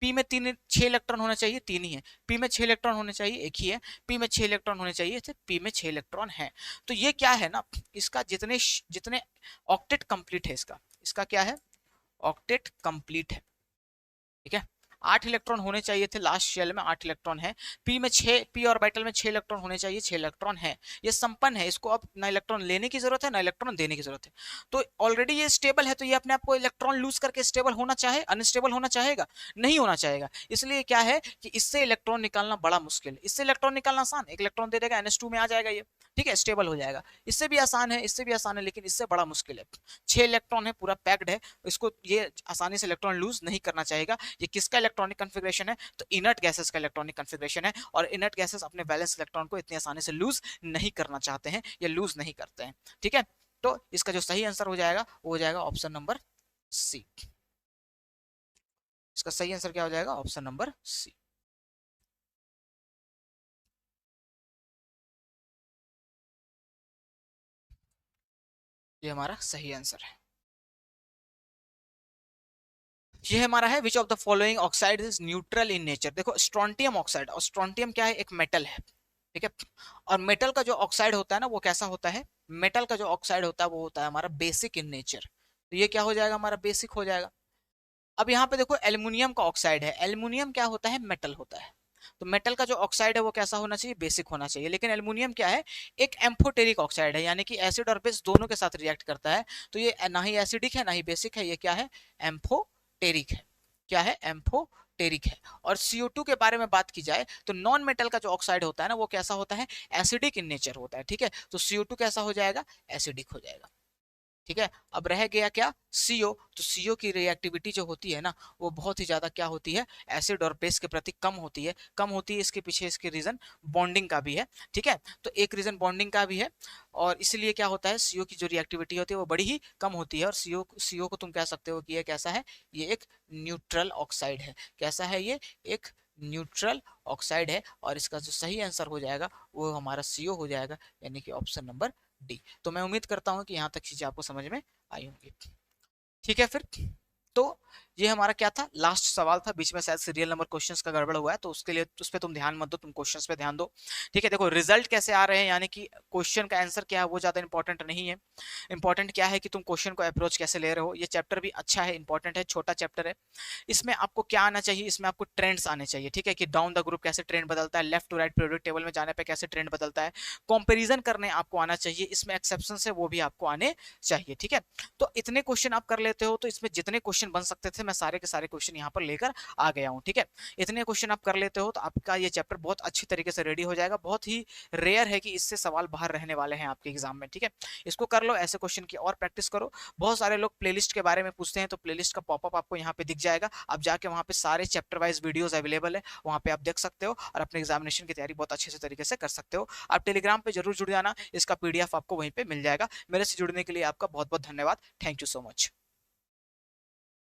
Speaker 1: पी में 6 इलेक्ट्रॉन होना चाहिए, 3 ही है। पी में 6 इलेक्ट्रॉन होने चाहिए, 1 ही है। पी में 6 इलेक्ट्रॉन होने चाहिए, तो पी में 6 इलेक्ट्रॉन है। तो ये क्या है ना, इसका जितने जितने ऑक्टेट कंप्लीट है, इसका क्या है, ऑक्टेट कंप्लीट है, ठीक है। 8 इलेक्ट्रॉन होने चाहिए थे, लास्ट शेल में 8 इलेक्ट्रॉन है। पी में 6, पी ऑर्बिटल में 6 इलेक्ट्रॉन होने चाहिए, 6 इलेक्ट्रॉन है। ये संपन्न है, इसको अब ना इलेक्ट्रॉन लेने की जरूरत है ना इलेक्ट्रॉन देने की जरूरत है। तो ऑलरेडी ये स्टेबल है, तो ये अपने आप को इलेक्ट्रॉन लूज करके स्टेबल होना चाहे, अनस्टेबल होना चाहेगा, नहीं होना चाहेगा। इसलिए क्या है कि इससे इलेक्ट्रॉन निकालना बड़ा मुश्किल है, इससे इलेक्ट्रॉन निकालना आसान, एक इलेक्ट्रॉन दे देगा, NH2 में आ जाएगा ये, ठीक है, स्टेबल हो जाएगा। इससे भी आसान है, इससे भी आसान है, लेकिन इससे बड़ा मुश्किल है। 6 इलेक्ट्रॉन है, पूरा पैक्ड है, इसको ये आसानी से इलेक्ट्रॉन लूज नहीं करना चाहेगा। ये किसका इलेक्ट्रॉनिक कॉन्फ़िगरेशन है, तो इनर्ट गैसेस का इलेक्ट्रॉनिक कॉन्फ़िगरेशन है, और इनर्ट गैसेस अपने वैलेंस इलेक्ट्रॉन को इतनी आसानी से लूज नहीं करना चाहते हैं, या लूज नहीं करते हैं, ठीक है। तो इसका जो सही आंसर हो जाएगा वो हो जाएगा ऑप्शन नंबर सी। इसका सही आंसर क्या हो जाएगा, ऑप्शन नंबर सी। ये हमारा सही आंसर है। ये हमारा है, विच of the following oxide is neutral in nature. देखो स्ट्रोंटियम ऑक्साइड, और स्ट्रोंटियम क्या है, एक मेटल है, ठीक है। और मेटल का जो ऑक्साइड होता है ना, वो कैसा होता है, मेटल का जो ऑक्साइड होता है वो होता है हमारा बेसिक इन नेचर। तो ये क्या हो जाएगा, हमारा बेसिक हो जाएगा। अब यहाँ पे देखो एल्युमिनियम का ऑक्साइड है, एल्युमिनियम क्या होता है, मेटल होता है। तो मेटल का जो ऑक्साइड है वो कैसा होना चाहिए, बेसिक होना चाहिए। लेकिन एल्युमिनियम क्या है, एक एम्फोटेरिक ऑक्साइड है, यानी कि एसिड और बेस दोनों के साथ रिएक्ट करता है। तो ये ना ही एसिडिक है ना ही बेसिक है, ये क्या है, एम्फोटेरिक है। क्या है, एम्फोटेरिक है। और CO2 के बारे में बात की जाए तो नॉन मेटल का जो ऑक्साइड होता है ना, वो कैसा होता है, एसिडिक इन नेचर होता है, ठीक है। तो CO2 कैसा हो जाएगा, एसिडिक हो जाएगा, ठीक है। अब रह गया क्या, CO। तो CO की रिएक्टिविटी जो होती है ना, वो बहुत ही ज्यादा क्या होती है, एसिड और बेस के प्रति कम होती है। कम होती है, इसके पीछे इसके रीजन बॉन्डिंग का भी है, ठीक है। तो एक रीजन बॉन्डिंग का भी है, और इसलिए क्या होता है, CO की जो रिएक्टिविटी होती है वो बड़ी ही कम होती है। और CO को तुम कह सकते हो कि ये कैसा है, ये एक न्यूट्रल ऑक्साइड है। कैसा है, ये एक न्यूट्रल ऑक्साइड है। और इसका जो सही आंसर हो जाएगा वो हमारा CO हो जाएगा, यानी कि ऑप्शन नंबर डी। तो मैं उम्मीद करता हूं कि यहाँ तक चीजें आपको समझ में आई होंगी, ठीक है। फिर तो ये हमारा क्या था, लास्ट सवाल था, बीच में शायद सीरियल नंबर क्वेश्चंस का गड़बड़ हुआ है, तो उसके लिए उस पर तुम ध्यान मत दो, तुम क्वेश्चंस पे ध्यान दो, ठीक है। देखो रिजल्ट कैसे आ रहे हैं, यानी कि क्वेश्चन का आंसर क्या है वो ज्यादा इंपॉर्टेंट नहीं है। इंपॉर्टेंट क्या है कि तुम क्वेश्चन को अप्रोच कैसे ले रहे हो। ये चैप्टर भी अच्छा है, इंपॉर्टेंट है, छोटा चैप्टर है। इसमें आपको क्या आना चाहिए, इसमें आपको ट्रेंड्स आने चाहिए, ठीक है, कि डाउन द ग्रुप कैसे ट्रेंड बदलता है, left to right periodic table में जाने पे कैसे ट्रेंड बदलता है, कंपैरिजन करने आपको आना चाहिए, इसमें एक्सेप्शन है वो भी आपको आने चाहिए, ठीक है। तो इतने क्वेश्चन आप कर लेते हो, तो इसमें जितने क्वेश्चन बन सकते थे मैं सारे के सारे क्वेश्चन यहाँ पर लेकर आ गया हूँ, ठीक है। इतने क्वेश्चन आप कर लेते हो तो आपका ये चैप्टर बहुत अच्छी तरीके से रेडी हो जाएगा। बहुत ही रेयर है कि इससे सवाल बाहर रहने वाले हैं आपके एग्जाम में, ठीक है। इसको कर लो, ऐसे क्वेश्चन की और प्रैक्टिस करो। बहुत सारे लोग प्लेलिस्ट के बारे में पूछते हैं, तो प्लेलिस्ट का पॉपअप आपको यहाँ पे दिख जाएगा, आप जाके वहाँ पे सारे चैप्टर वाइज वीडियोस अवेलेबल है, वहाँ पे आप देख सकते हो और अपने एग्जामिनेशन की तैयारी बहुत अच्छे से तरीके से कर सकते हो। आप टेलीग्राम पे जरूर जुड़ जाना, इसका PDF आपको वहीं पे मिल जाएगा। मेरे से जुड़ने के लिए आपका बहुत बहुत धन्यवाद। Thank you so much.